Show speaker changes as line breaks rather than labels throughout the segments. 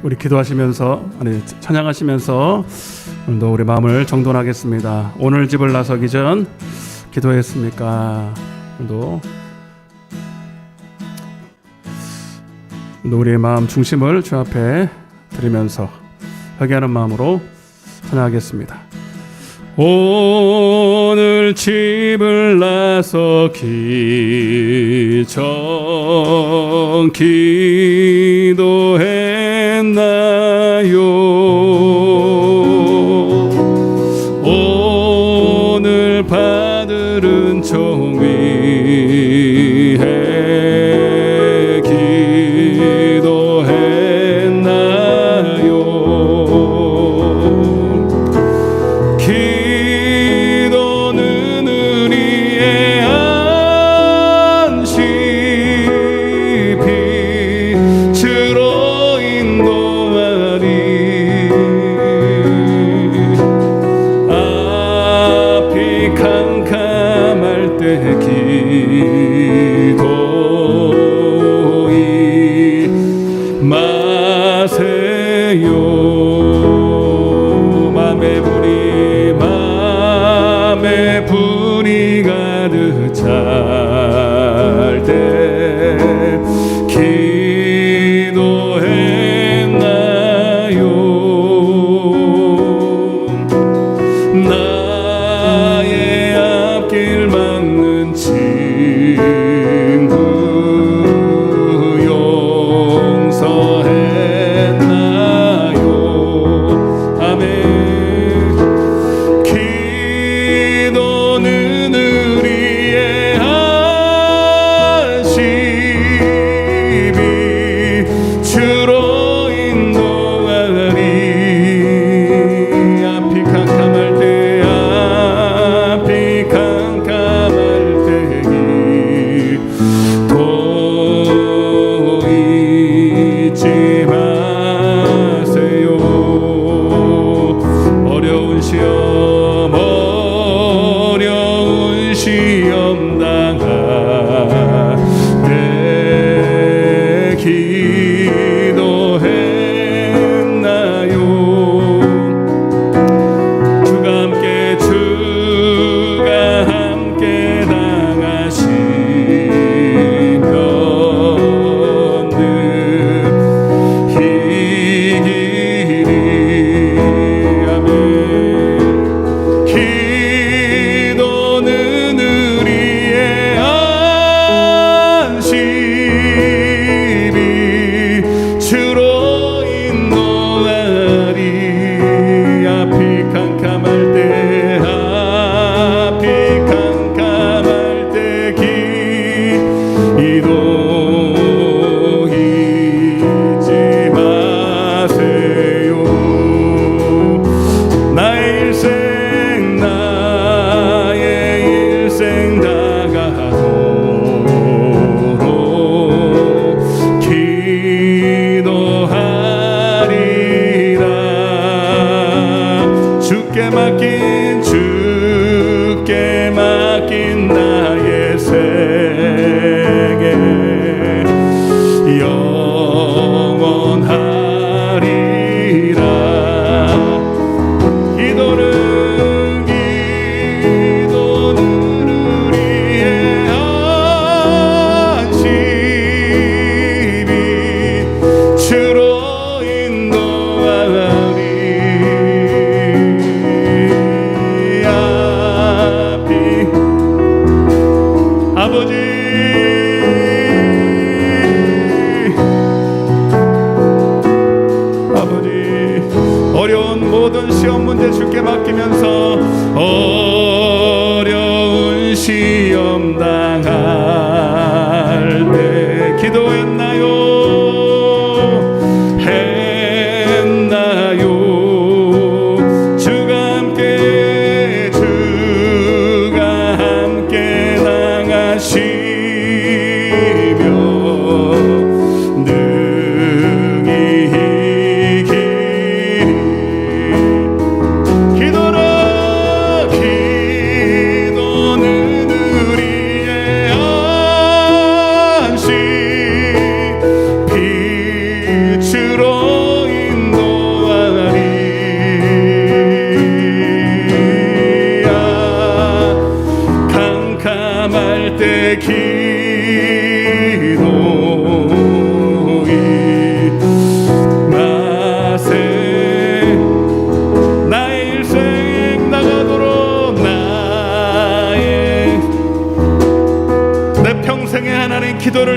우리 기도하시면서 찬양하시면서 오늘도 우리 마음을 정돈하겠습니다. 오늘 집을 나서기 전 기도했습니까? 오늘도 우리의 마음 중심을 주 앞에 드리면서 회개하는 마음으로 찬양하겠습니다. 오늘 집을 나서기 전 기도했나요? 오늘 받들은 종위에 기도했나요? 기도는 우리의 안식이 주로 인도하리. 앞이 캄캄할 때 기도이 마세요. 맘에 불이 가득 찰 때 기도했나요? 나의 앞길 막는 친구 용서했나요? 아멘. 기도는 우리의 안식이 주로 인도하리. 앞이 캄캄할 때 앞이 캄캄할 때 기도 잊지 마세요. 어려운 시험 당할 때 기도했나요? 주가 함께 당하시면 늘 이 길이 아멘. 기도는 우리의 안식이 주로 인도하리. 앞이 캄캄할 때 기도 잊지 마세요. 나의 일생 다가도록 기도하리라. 주께 맡긴 나의 세계 영원하리라. 기도는 우리의 안식이 주로 인도하리.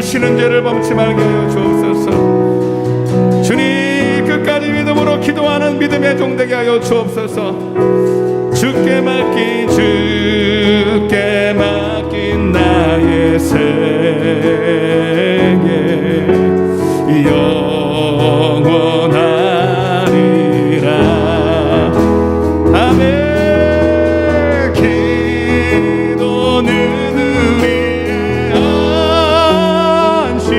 쉬는 죄를 범치 말게 하여 주옵소서. 주님 끝까지 믿음으로 기도하는 믿음의 종 되게 하여 주옵소서. 주께 맡긴 나의 생애 영원하리라. 아멘. 기도는 우리의 안식이.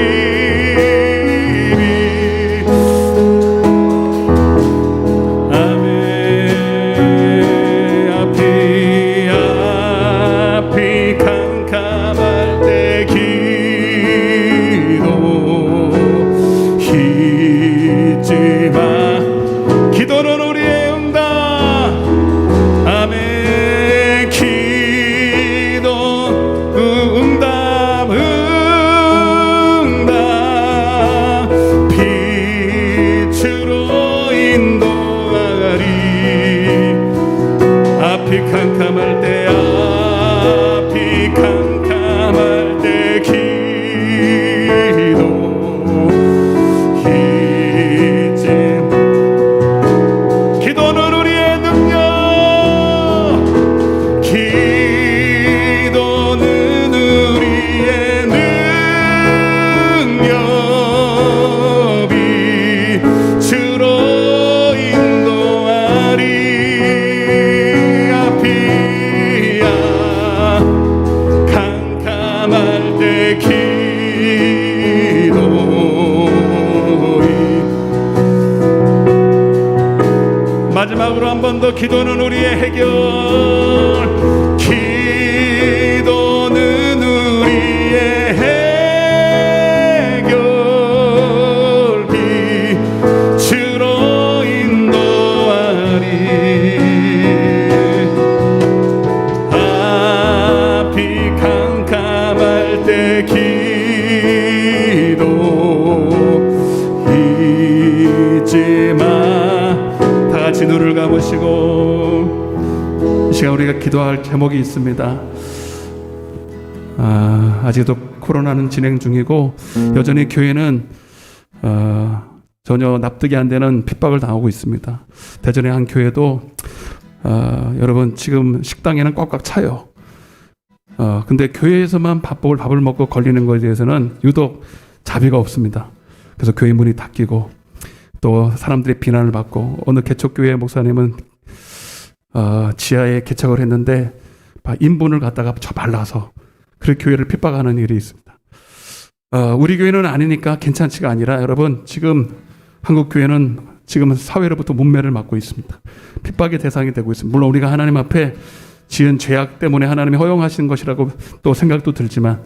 아멘. 앞이 캄캄할 때 기도 잊지 마. 기도는 우리의 응답. 아멘. 기도 응답 빛으로 인도하리. 앞이 캄캄할 때 기도 기도는 우리의 능력. 기도는 우리의 능력. 빛으로 인도하리. 앞이야 캄캄할 때 기도. 마지막으로 한 번 더. 기도는 우리의 해결. 기도는 우리의 해결. 빛으로 인도하리. 앞이 캄캄할 때 기도 잊지 마. 같이 눈을 감으시고 이 시간 우리가 기도할 제목이 있습니다. 아직도 코로나는 진행 중이고 여전히 교회는 전혀 납득이 안 되는 핍박을 당하고 있습니다. 대전의 한 교회도 여러분 지금 식당에는 꽉꽉 차요. 근데 교회에서만 밥을 먹고 걸리는 것에 대해서는 유독 자비가 없습니다. 그래서 교회 문이 닫히고 또 사람들의 비난을 받고, 어느 개척교회 목사님은 지하에 개척을 했는데 인분을 갖다가 저 발라서 그렇게 교회를 핍박하는 일이 있습니다. 우리 교회는 아니니까 괜찮지가 아니라 여러분 지금 한국 교회는 지금 사회로부터 문매를 맞고 있습니다. 핍박의 대상이 되고 있습니다. 물론 우리가 하나님 앞에 지은 죄악 때문에 하나님이 허용하시는 것이라고 또 생각도 들지만,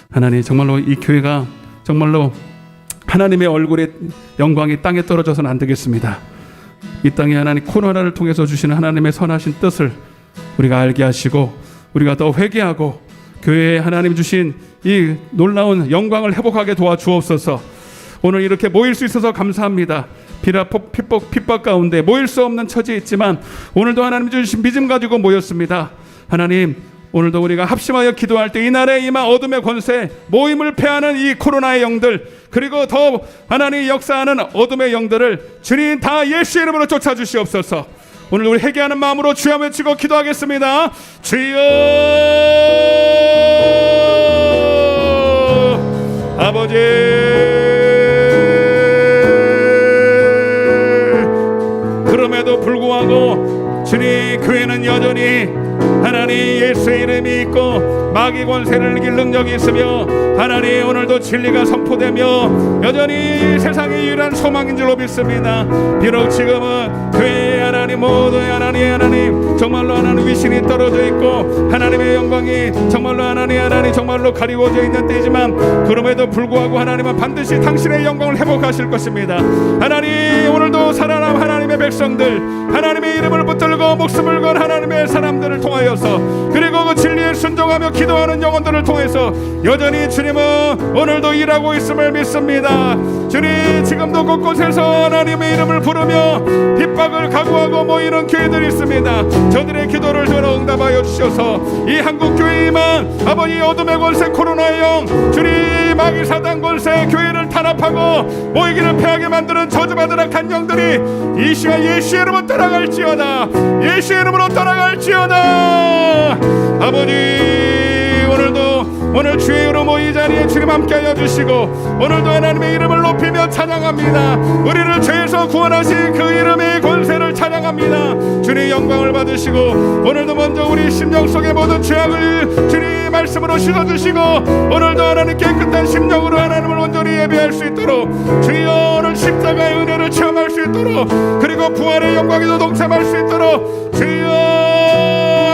하나님 정말로 이 교회가 정말로 하나님의 얼굴의 영광이 땅에 떨어져서는 안 되겠습니다. 이 땅에 하나님 코로나를 통해서 주시는 하나님의 선하신 뜻을 우리가 알게 하시고 우리가 더 회개하고 교회에 하나님 주신 이 놀라운 영광을 회복하게 도와주옵소서. 오늘 이렇게 모일 수 있어서 감사합니다. 핍박 가운데 모일 수 없는 처지에 있지만 오늘도 하나님 주신 믿음 가지고 모였습니다. 하나님, 오늘도 우리가 합심하여 기도할 때 이날에 임한 어둠의 권세, 모임을 패하는 이 코로나의 영들, 그리고 더 하나님이 역사하는 어둠의 영들을 주님 다 예수의 이름으로 쫓아주시옵소서. 오늘 우리 회개하는 마음으로 주여 외치고 기도하겠습니다. 주여, 아버지, 그럼에도 불구하고 주님 교회는 여전히 하나님 예수의 이름이 있고 마귀 권세를 이길 능력이 있으며, 하나님 오늘도 진리가 선포되며 여전히 세상의 유일한 소망인 줄로 믿습니다. 비록 지금은 교회에 하나님 모두의 하나님 정말로 하나님 위신이 떨어져 있고 하나님의 영광이 정말로 하나님 정말로 가리워져 있는 때이지만, 그럼에도 불구하고 하나님은 반드시 당신의 영광을 회복하실 것입니다. 하나님 오늘도 살아남 하나님의 백성들, 하나님의 이름을 붙들고 목숨을 건 하나님의 사람들을 통하여서, 그리고 그 진리에 순종하며 기도하는 영혼들을 통해서 여전히 주님은 오늘도 일하고 있음을 믿습니다. 주님, 지금도 곳곳에서 하나님의 이름을 부르며 핍박을 각오하고 모이는 교회들이 있습니다. 저들의 기도를 전하 응답하여 주셔서 이 한국 교회에만 아버지 어둠의 권세 코로나의 영 주님 마귀 사단 권세 교회를 탄압하고 모이기를 패하게 만드는 저주받은 악한 영들이 이 시간 예수의 이름으로 떠나갈지어다. 예수의 이름으로 떠나갈지어다. 아버지, 오늘 주의 이름으로 이 자리에 주님 함께하여 주시고 오늘도 하나님의 이름을 높이며 찬양합니다. 우리를 죄에서 구원하신 그 이름의 권세를 찬양합니다. 주님 영광을 받으시고 오늘도 먼저 우리 심령 속의 모든 죄악을 주님 말씀으로 씻어주시고 오늘도 하나님 깨끗한 심령으로 하나님을 온전히 예배할 수 있도록 주여 오늘 십자가의 은혜를 체험할 수 있도록 그리고 부활의 영광에도 동참할 수 있도록 주여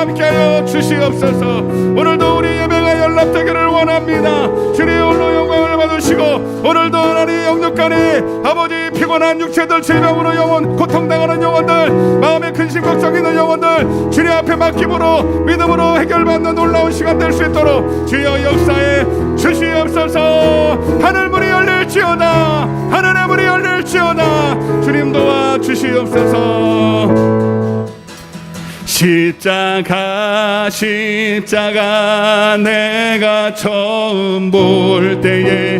함께하여 주시옵소서. 오늘도 우리 예배가 연락되기를 원합니다. 주님 홀로 영광을 받으시고 오늘도 하나님 영육간에 아버지 피곤한 육체들 질병으로 영혼 고통당하는 영혼들 마음에 근심 걱정 있는 영혼들 주님 앞에 맡김으로 믿음으로 해결받는 놀라운 시간 될 수 있도록 주여 역사에 주시옵소서. 하늘문이 열릴지어다. 하늘의 문이 열릴지어다. 주님 도와 주시옵소서. 십자가 내가 처음 볼 때에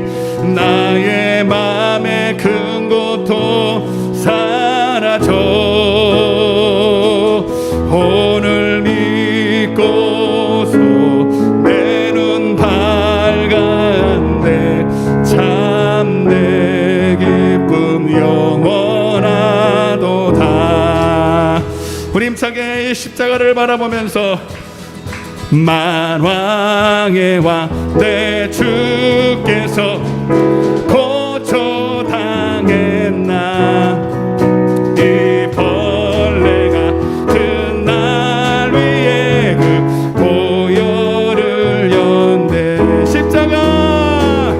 나의 맘에 큰 고통 사라져 오늘 믿고서 내 눈 밝았네 참 내 기쁨 영원하도다. 우리 힘차게 이 십자가를 바라보면서 만왕의 왕 내 주께서 고초당했나 이 벌레가 큰 날 위에 그 보혈을 연대 십자가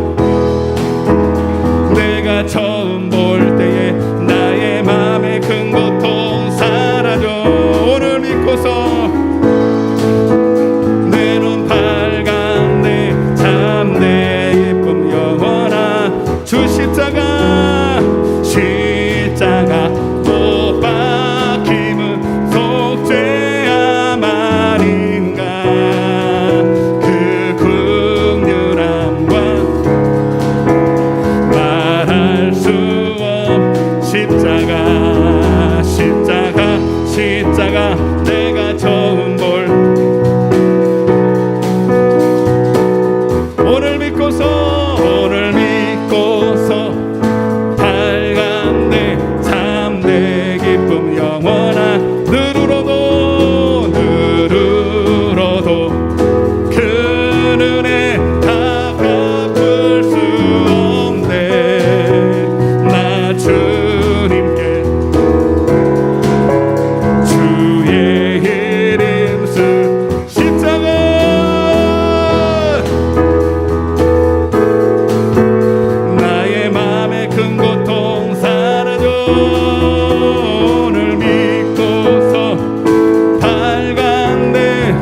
내가 처음 볼 때에 나의 맘에 큰 고통 사라져 오늘 믿고서 내 눈 밝았네 참 내 기쁨 영원한 주 십자가 못 박힘은 속죄함 아닌가 그 긍휼함과 말할 수 없 십자가 내가 처음 볼 오늘 믿고서 밝았네 참 내 기쁨 영원한 누르러도 그 은혜 다 갚을 수 없네 나 주님께 주의 이름 쓰 십자가 나의 맘에 큰 고통 사라져 오늘 믿고서 밝았네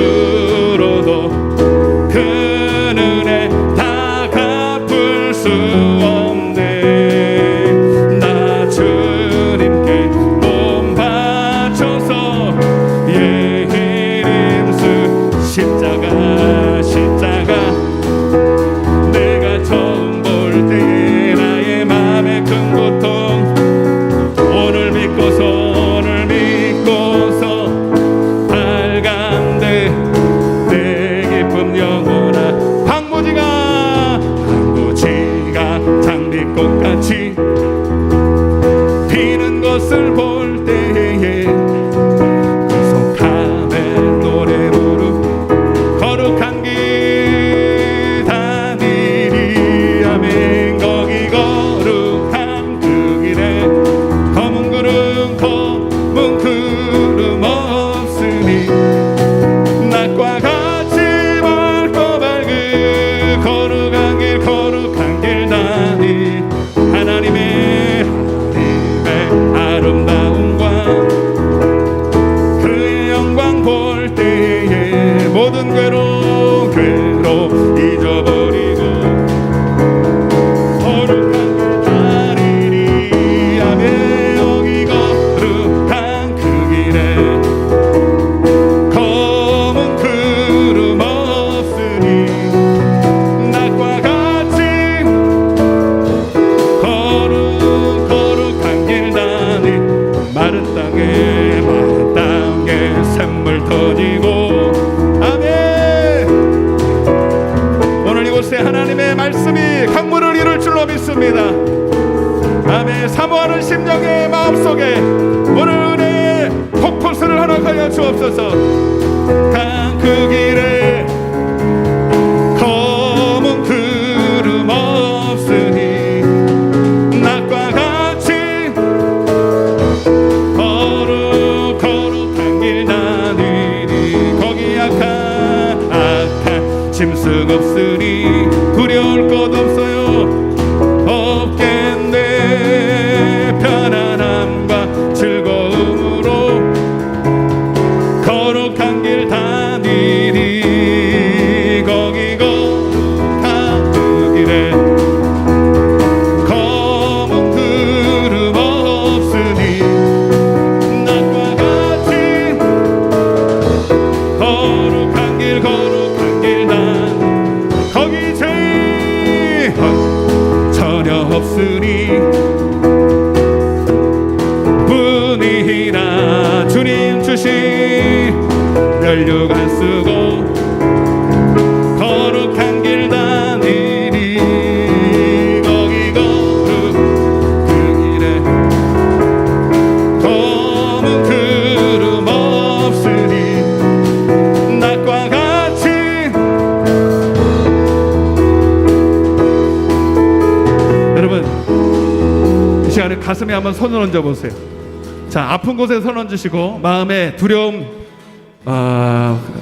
누르러도 그 은혜 다 갚을 수 없네 나 주님께 몸 바쳐서 예 이름 쓰 십자가 내가 처음 볼 때에 나의 맘에 큰 고통 오늘 믿고서 밝은데 내 기쁨 영원한 황무지가 장미꽃같이 피는 것을 볼 때에 구속함에 노래 부르 거룩한 길 다니리 아멘 거기 거룩한 그 길에 검은 구름 없으니 낮과 같이 밝고 밝은 거룩한 길 다니 하나님의 아름다움과 그의 영광 볼 때에 모든 괴로 잊어버리고 거룩한 길 다니리 아멘 여기 거룩한 그 길에 검은 있습니다. 아멘. 사모하는 심령의 마음속에 오늘 은혜의 폭포수를 허락하여 주옵소서. 강 그 길에 검은 구름 없으니 낮과 같이 거룩한 길 다니리. 거기 악한 짐승 없으니 두려울 것 없어요. 없겠네. 편안함과 즐거움으로 거룩한 길 다니리. 거기 거룩한 그 길에 검은 구름 없으니 낮과 같이 거룩한 길 난 거기 죄 전혀 없으니 분이나 주님 주신 면류관 쓰고 거룩한 길 다니리. 거기 거룩 그 길에 검은 구름 없으니 낮과 같이. 여러분 이 시간에 가슴에 한번 손을 얹어 보세요. 자, 아픈 곳에 손 얹으시고 마음에 두려움,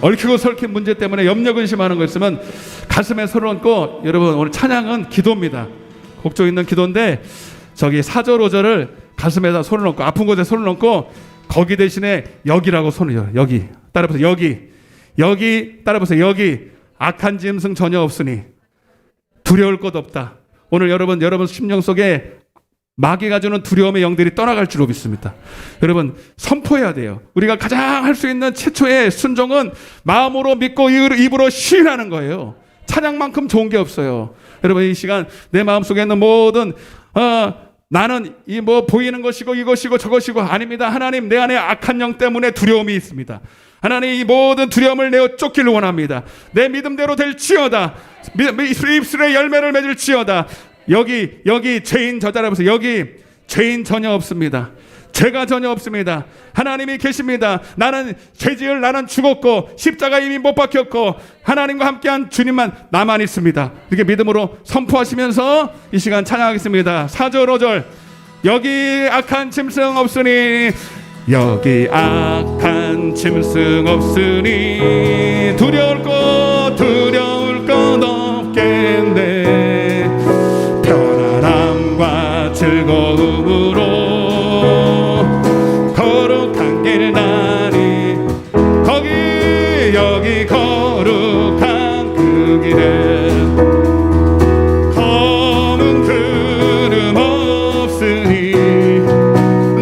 얽히고 설킨 문제 때문에 염려 근심하는 거 있으면 가슴에 손을 얹고, 여러분 오늘 찬양은 기도입니다. 곡조 있는 기도인데 저기 4절 5절을 가슴에다 손을 얹고 아픈 곳에 손을 얹고 거기 대신에 여기라고 손을 열어요. 여기 따라보세요. 여기 따라보세요. 여기 악한 짐승 전혀 없으니 두려울 것 없다. 오늘 여러분 심령 속에 마귀가 주는 두려움의 영들이 떠나갈 줄로 믿습니다. 여러분 선포해야 돼요. 우리가 가장 할 수 있는 최초의 순종은 마음으로 믿고 입으로 시인하는 거예요. 찬양만큼 좋은 게 없어요. 여러분 이 시간 내 마음속에 있는 모든 나는 이 뭐 보이는 것이고 이것이고 저것이고 아닙니다. 하나님, 내 안에 악한 영 때문에 두려움이 있습니다. 하나님, 이 모든 두려움을 내어 쫓기를 원합니다. 내 믿음대로 될지어다. 입술의 열매를 맺을지어다. 여기 죄인 저자라면서 여기 죄인 전혀 없습니다. 죄가 전혀 없습니다. 하나님이 계십니다. 나는 죽었고 십자가 이미 못 박혔고 하나님과 함께한 주님만 나만 있습니다. 이렇게 믿음으로 선포하시면서 이 시간 찬양하겠습니다. 4절 5절 여기 악한 짐승 없으니 여기 악한 짐승 없으니 두려울 것 없겠네. 편안함과 즐거움으로 거룩한 길 다니 여기 거룩한 그 길에 검은 구름 없으니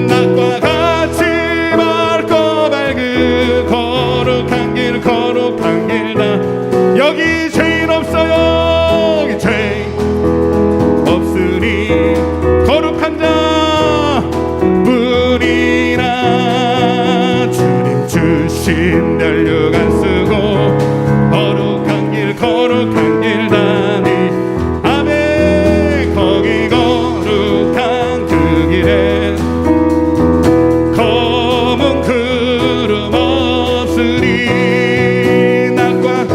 낮과 같이 맑고 밝은 거룩한 길 다 여기 죄인 없어요. 여기 죄인 없으니 거룩한 자 뿐이라. 주님 주신 면류관 쓰고 거룩한 길 다니. 아멘. 거기 거룩한 그 길에 검은 구름 없으니 낮과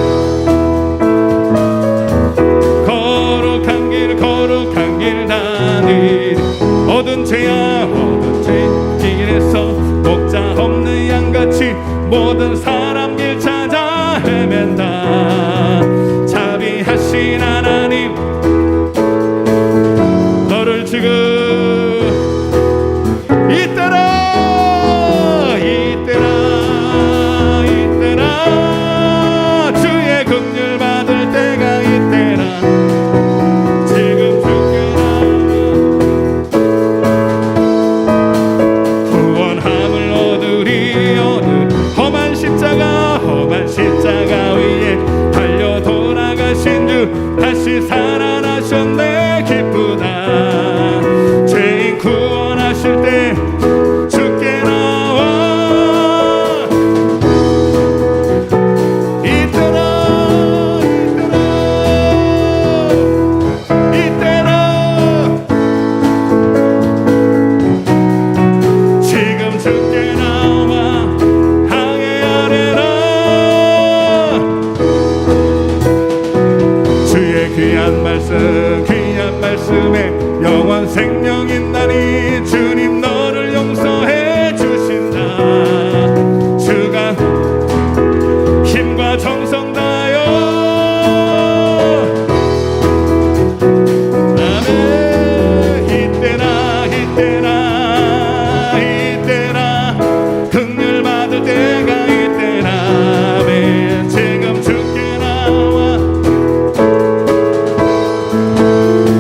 거룩한 길 다니. 모든 죄야 모든 죄 길에서 목자 없는 양같이 모든 사람 길 찾아 헤맨다. 자비하신 하나님, 너를 지금 이때라 주의 긍휼 받을 때가 이때라. 지금 구원함을 얻으리. 험한 십자가 위에 달려 돌아가신 주 다시 살아나셨네. 기쁘다. 죄인 구원하실 때 주께 나와 이때라 주의 귀한 말씀에 영원 생명 있나니 주님 너를 용서해 주신다. 주가 힘과 정성 다하여 아멘. 이때라 긍휼 받을 때가 이때라. 아멘. 지금 주께 나와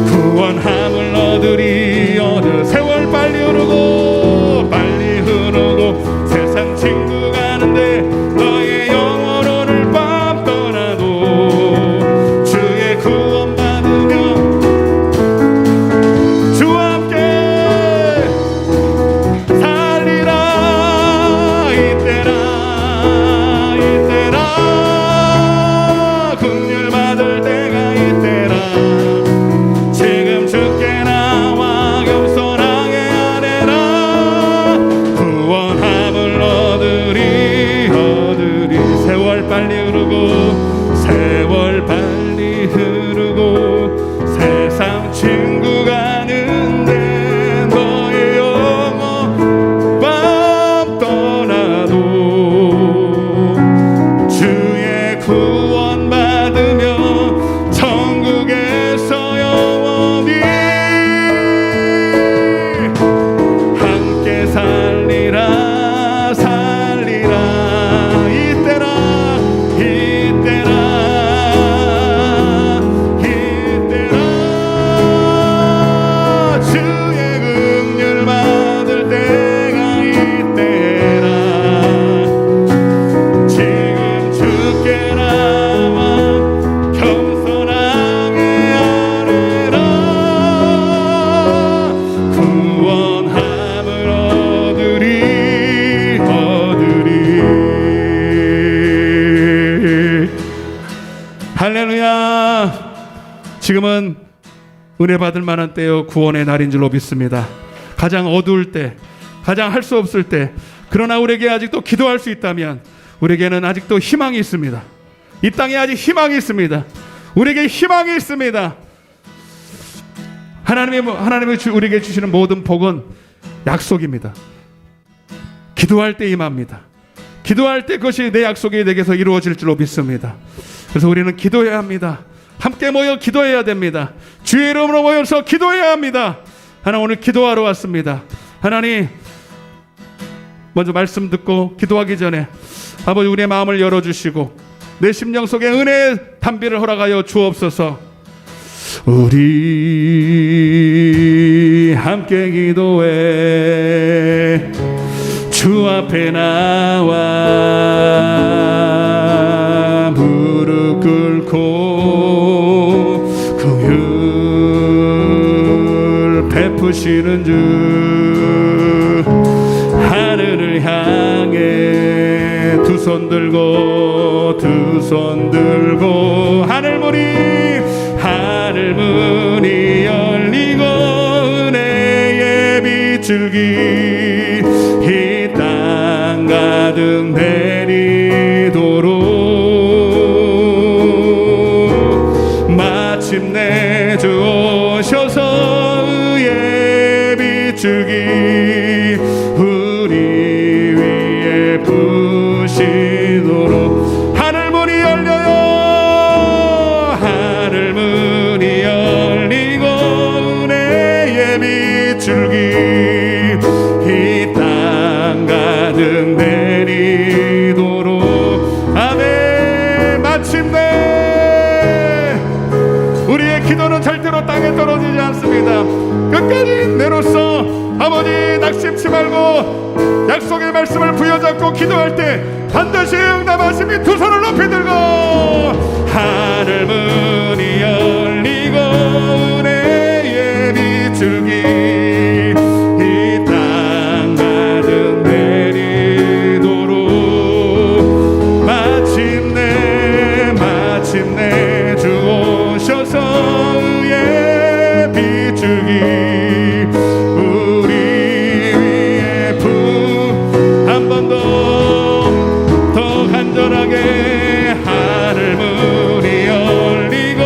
구원함을 얻으리. 어느 세월 빨리 흐르고 세상 친구 가는데 너의 영혼을 밤 떠나도 주의 구원 받으며 주와 함께 살리라. 이때라 긍휼 받을 때가 이때라. 지금 주께 나와 겸손하게 아뢰라. 구원함을 얻으리. 세월 빨리 흐르고 세상 친구 가는데 너의 영혼 밤 떠나도 주의 구원 받으며 천국에서 영원히 함께 살리라. 주의 긍휼 받을 때가 이때라. 지금 주께 나와 겸손하게 아뢰라. 구원함을 얻으리. 할렐루야. 지금은 은혜 받을 만한 때요 구원의 날인 줄로 믿습니다. 가장 어두울 때, 가장 할 수 없을 때, 그러나 우리에게 아직도 기도할 수 있다면 우리에게는 아직도 희망이 있습니다. 이 땅에 아직 희망이 있습니다. 우리에게 희망이 있습니다. 하나님이 우리에게 주시는 모든 복은 약속입니다. 기도할 때 임합니다. 기도할 때 그것이 내 약속이 내게서 이루어질 줄로 믿습니다. 그래서 우리는 기도해야 합니다. 함께 모여 기도해야 됩니다. 주의 이름으로 모여서 기도해야 합니다. 하나님, 오늘 기도하러 왔습니다. 하나님, 먼저 말씀 듣고 기도하기 전에 아버지 우리의 마음을 열어주시고 내 심령 속에 은혜의 담비를 허락하여 주옵소서. 우리 함께 기도해 주 앞에 나와 무릎 꿇고 긍휼 베푸시는 주 하늘을 향해 두 손 들고 하늘 문이 열리고 은혜의 빗줄기 이 땅 가득 내리도록 마침내 주 오셔서 의의 빗줄기 우리 위에 부시도록 하늘 문이 열려요. 하늘 문이 열리고 은혜의 빗줄기 이 땅 가득 내리도록 아멘. 마침내 우리의 기도는 절대로 땅에 떨어지지 않습니다. 끝까지 내로써 아버지 낙심치 말고 약속의 말씀을 부여잡고 기도할 때 반드시 응답하심이 두 손을 높이 들고 하늘 문이 열리고 은혜의 빗줄기 이 땅 가득 내리도록 마침내 주 오셔서 의의 빗줄기 우리 위에 한 번 더 간절하게 하늘 문이 열리고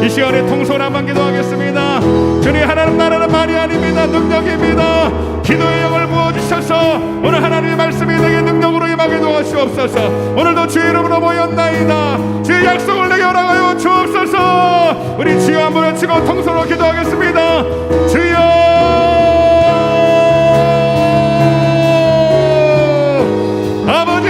이 시간에 통솔 한번 기도하겠습니다. 주님, 하나님 나라는 말이 아닙니다. 능력입니다. 기도의 영을 부어주셔서 오늘 하나님의 말씀이 내게 능력으로 임하게 도와주옵소서. 오늘도 주의 이름으로 모였나이다. 주의 약속을 내게 허락하여 주옵소서. 우리 주여 한번 외치고 통솔로 기도하겠습니다. 주여, 아버지,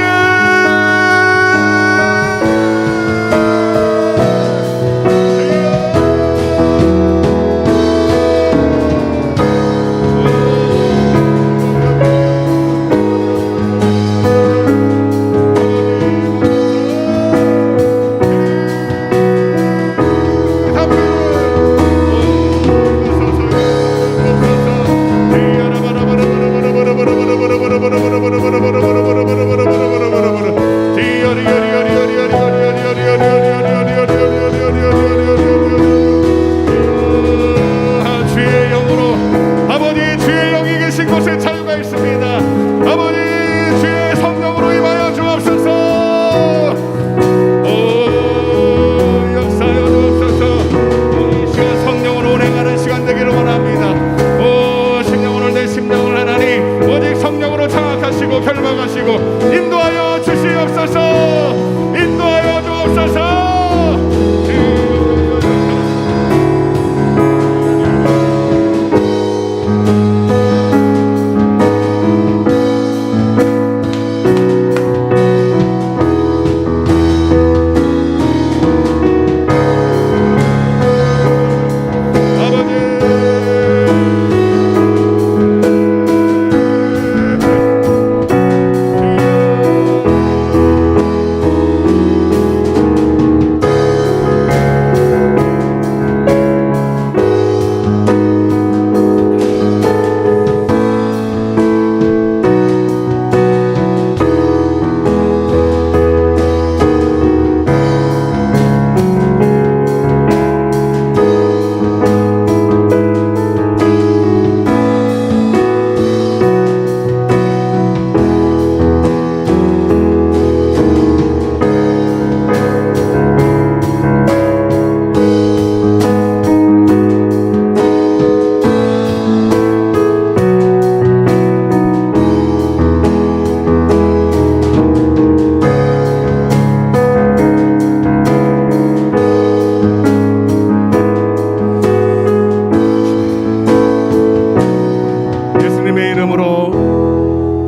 결박하시고 인도하여 주시옵소서. 인도하여 주옵소서.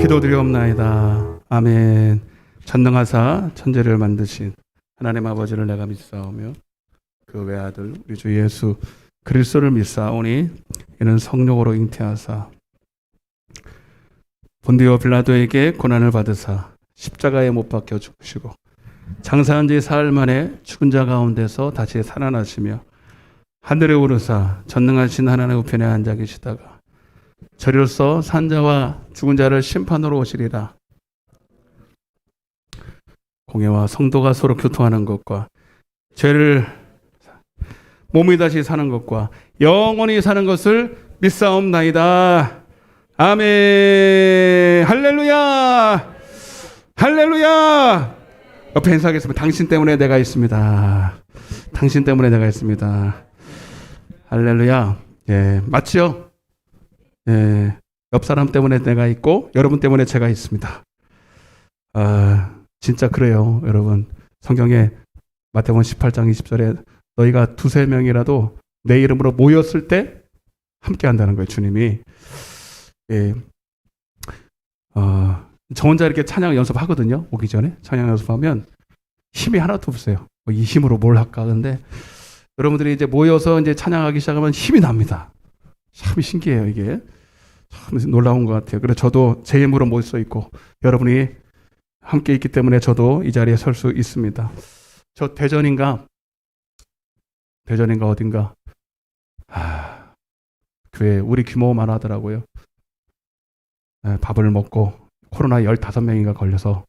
기도드리옵나이다. 아멘. 전능하사 천지를 만드신 하나님 아버지를 내가 믿사오며 그 외아들 우리 주 예수 그리스도를 믿사오니 이는 성령으로 잉태하사 본디오 빌라도에게 고난을 받으사 십자가에 못 박혀 죽으시고 장사한 지 사흘 만에 죽은 자 가운데서 다시 살아나시며 하늘에 오르사 전능하신 하나님의 우편에 앉아 계시다가 저리로서 산자와 죽은 자를 심판으로 오시리라. 공회와 성도가 서로 교통하는 것과 죄를 몸이 다시 사는 것과 영원히 사는 것을 믿사옵나이다. 아멘. 할렐루야. 할렐루야. 옆에 인사하겠습니다. 당신 때문에 내가 있습니다. 당신 때문에 내가 있습니다. 할렐루야. 예, 맞죠? 예, 옆 사람 때문에 내가 있고 여러분 때문에 제가 있습니다. 진짜 그래요, 여러분. 성경에 마태복음 18장 20절에 너희가 두세 명이라도 내 이름으로 모였을 때 함께 한다는 거예요, 주님이. 예, 저 혼자 이렇게 찬양 연습하거든요. 오기 전에 찬양 연습하면 힘이 하나도 없어요. 이 힘으로 뭘 할까? 근데 여러분들이 이제 모여서 이제 찬양하기 시작하면 힘이 납니다. 참 신기해요, 이게. 참 놀라운 것 같아요. 그래서 저도 제 힘으로 못 서 있고 여러분이 함께 있기 때문에 저도 이 자리에 설 수 있습니다. 저 대전인가 어딘가 교회 우리 규모만 하더라고요. 밥을 먹고 코로나 15명인가 걸려서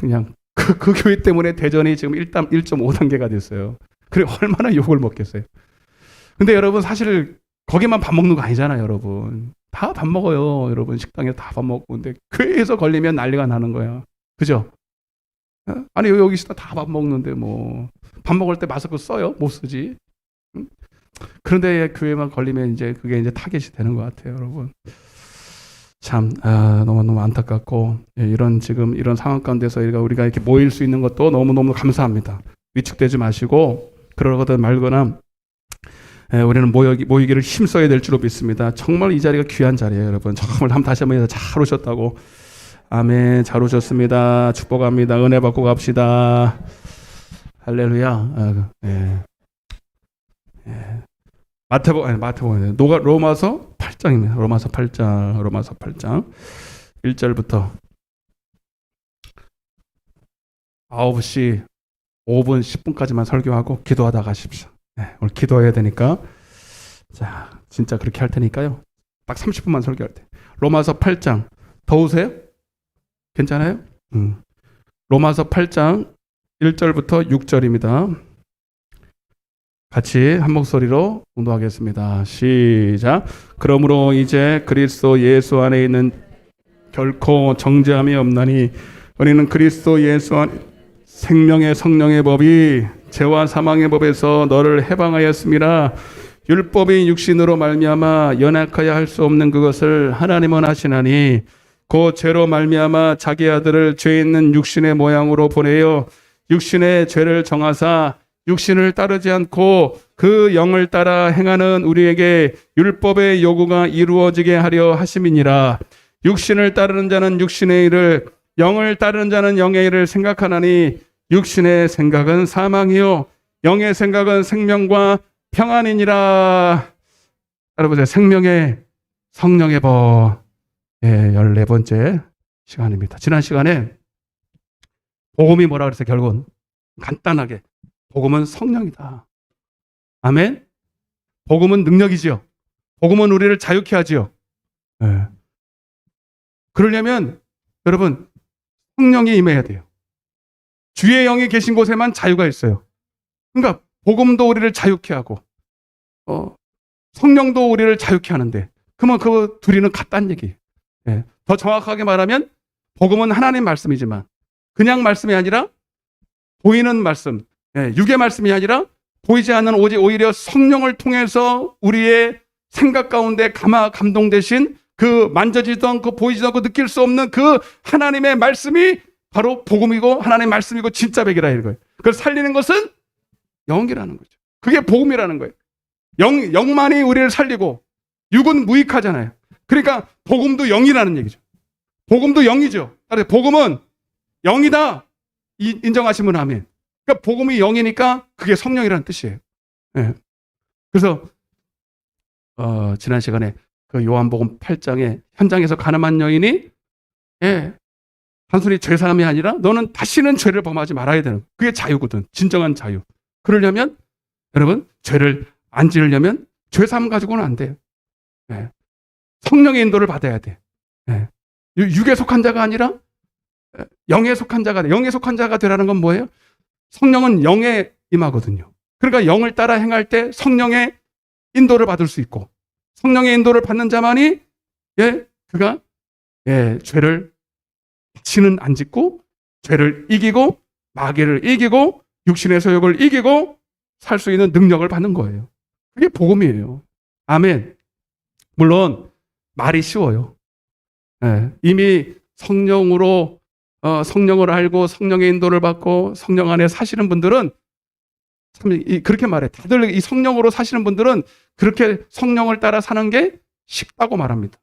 그냥 그 교회 때문에 대전이 지금 1.5단계가 됐어요. 그래 얼마나 욕을 먹겠어요. 근데 여러분 사실 거기만 밥 먹는 거 아니잖아요, 여러분. 다 밥 먹어요, 여러분. 식당에 다 밥 먹고. 근데 교회에서 걸리면 난리가 나는 거야. 그죠? 아니 여기 있다 다 밥 먹는데 뭐 밥 먹을 때 마스크 써요? 못 쓰지. 응? 그런데 교회만 걸리면 이제 그게 이제 타겟이 되는 것 같아요, 여러분. 참 너무 안타깝고 이런 지금 이런 상황 가운데서 우리가 이렇게 모일 수 있는 것도 너무 감사합니다. 위축되지 마시고 그러거든 말거나 우리는 모이기를 힘써야 될 줄로 믿습니다. 정말 이 자리가 귀한 자리예요, 여러분. 정말 다시 한번 잘 오셨다고. 아멘. 잘 오셨습니다. 축복합니다. 은혜 받고 갑시다. 할렐루야. 마태복음 로마서 8장입니다. 로마서 8장 1절부터 9시 5분 10분까지만 설교하고 기도하다 가십시오. 오늘 기도해야 되니까 자 진짜 그렇게 할 테니까요. 딱 30분만 설교할 때. 로마서 8장 더우세요? 괜찮아요? 로마서 8장 1절부터 6절입니다. 같이 한 목소리로 공독하겠습니다. 시작. 그러므로 이제 그리스도 예수 안에 있는 결코 정죄함이 없나니 우리는 그리스도 예수 안 생명의 성령의 법이 죄와 사망의 법에서 너를 해방하였음이라. 율법이 육신으로 말미암아 연약하여 할 수 없는 그것을 하나님은 하시나니 그 죄로 말미암아 자기 아들을 죄 있는 육신의 모양으로 보내어 육신의 죄를 정하사 육신을 따르지 않고 그 영을 따라 행하는 우리에게 율법의 요구가 이루어지게 하려 하심이니라. 육신을 따르는 자는 육신의 일을, 영을 따르는 자는 영의 일을 생각하나니 육신의 생각은 사망이요 영의 생각은 생명과 평안이니라. 여러분, 생명의 성령의 법 14번째 시간입니다. 지난 시간에 복음이 뭐라 그랬어요? 결국은 간단하게 복음은 성령이다. 아멘. 복음은 능력이지요. 복음은 우리를 자유케 하지요. 그러려면 여러분 성령이 임해야 돼요. 주의 영이 계신 곳에만 자유가 있어요. 그러니까 복음도 우리를 자유케 하고 성령도 우리를 자유케 하는데 그러면 그 둘이는 같다는 얘기예요. 더 정확하게 말하면 복음은 하나님 말씀이지만 그냥 말씀이 아니라 보이는 말씀, 육의 말씀이 아니라 보이지 않는 오히려 성령을 통해서 우리의 생각 가운데 감동되신 그 만져지도 않고 보이지도 않고 느낄 수 없는 그 하나님의 말씀이 바로 복음이고 하나님의 말씀이고 진짜 백이라 이거예요. 그걸 살리는 것은 영이라는 거죠. 그게 복음이라는 거예요. 영만이 우리를 살리고 육은 무익하잖아요. 그러니까 복음도 영이라는 얘기죠. 복음도 영이죠. 복음은 영이다. 인정하시면 아멘. 그러니까 복음이 영이니까 그게 성령이라는 뜻이에요. 그래서 지난 시간에 그 요한복음 8장에 현장에서 가늠한 여인이 단순히 죄사함이 아니라 너는 다시는 죄를 범하지 말아야 되는 그게 자유거든. 진정한 자유. 그러려면 여러분 죄를 안 지으려면 죄사함 가지고는 안 돼요. 성령의 인도를 받아야 돼. 육에 속한 자가 아니라 영에 속한 자가 돼. 영에 속한 자가 되라는 건 뭐예요? 성령은 영에 임하거든요. 그러니까 영을 따라 행할 때 성령의 인도를 받을 수 있고 성령의 인도를 받는 자만이 그가 죄를 다시는 안 짓고 죄를 이기고 마귀를 이기고 육신의 소욕을 이기고 살 수 있는 능력을 받는 거예요. 그게 복음이에요. 아멘. 물론 말이 쉬워요. 이미 성령으로 성령을 알고 성령의 인도를 받고 성령 안에 사시는 분들은 참 그렇게 말해. 다들 이 성령으로 사시는 분들은 그렇게 성령을 따라 사는 게 쉽다고 말합니다.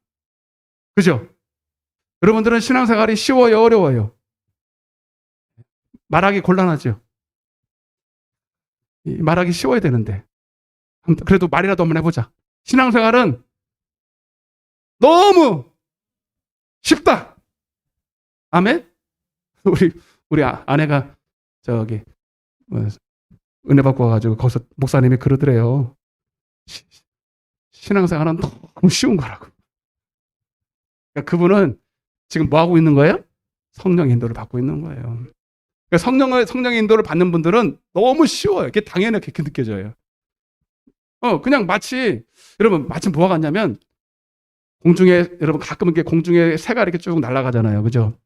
그죠? 여러분들은 신앙생활이 쉬워요, 어려워요? 말하기 곤란하죠? 말하기 쉬워야 되는데 그래도 말이라도 한번 해보자. 신앙생활은 너무 쉽다. 아멘? 우리 아내가 저기 은혜 받고 와가지고 거기서 목사님이 그러더래요. 신앙생활은 너무 쉬운 거라고. 그러니까 그분은 지금 뭐 하고 있는 거예요? 성령 인도를 받고 있는 거예요. 그러니까 성령의 인도를 받는 분들은 너무 쉬워요. 그게 당연하게 그렇게 느껴져요. 그냥 마치 여러분 마치 뭐가 같냐면 공중에 여러분 가끔 이렇게 공중에 새가 이렇게 쭉 날아가잖아요. 그죠?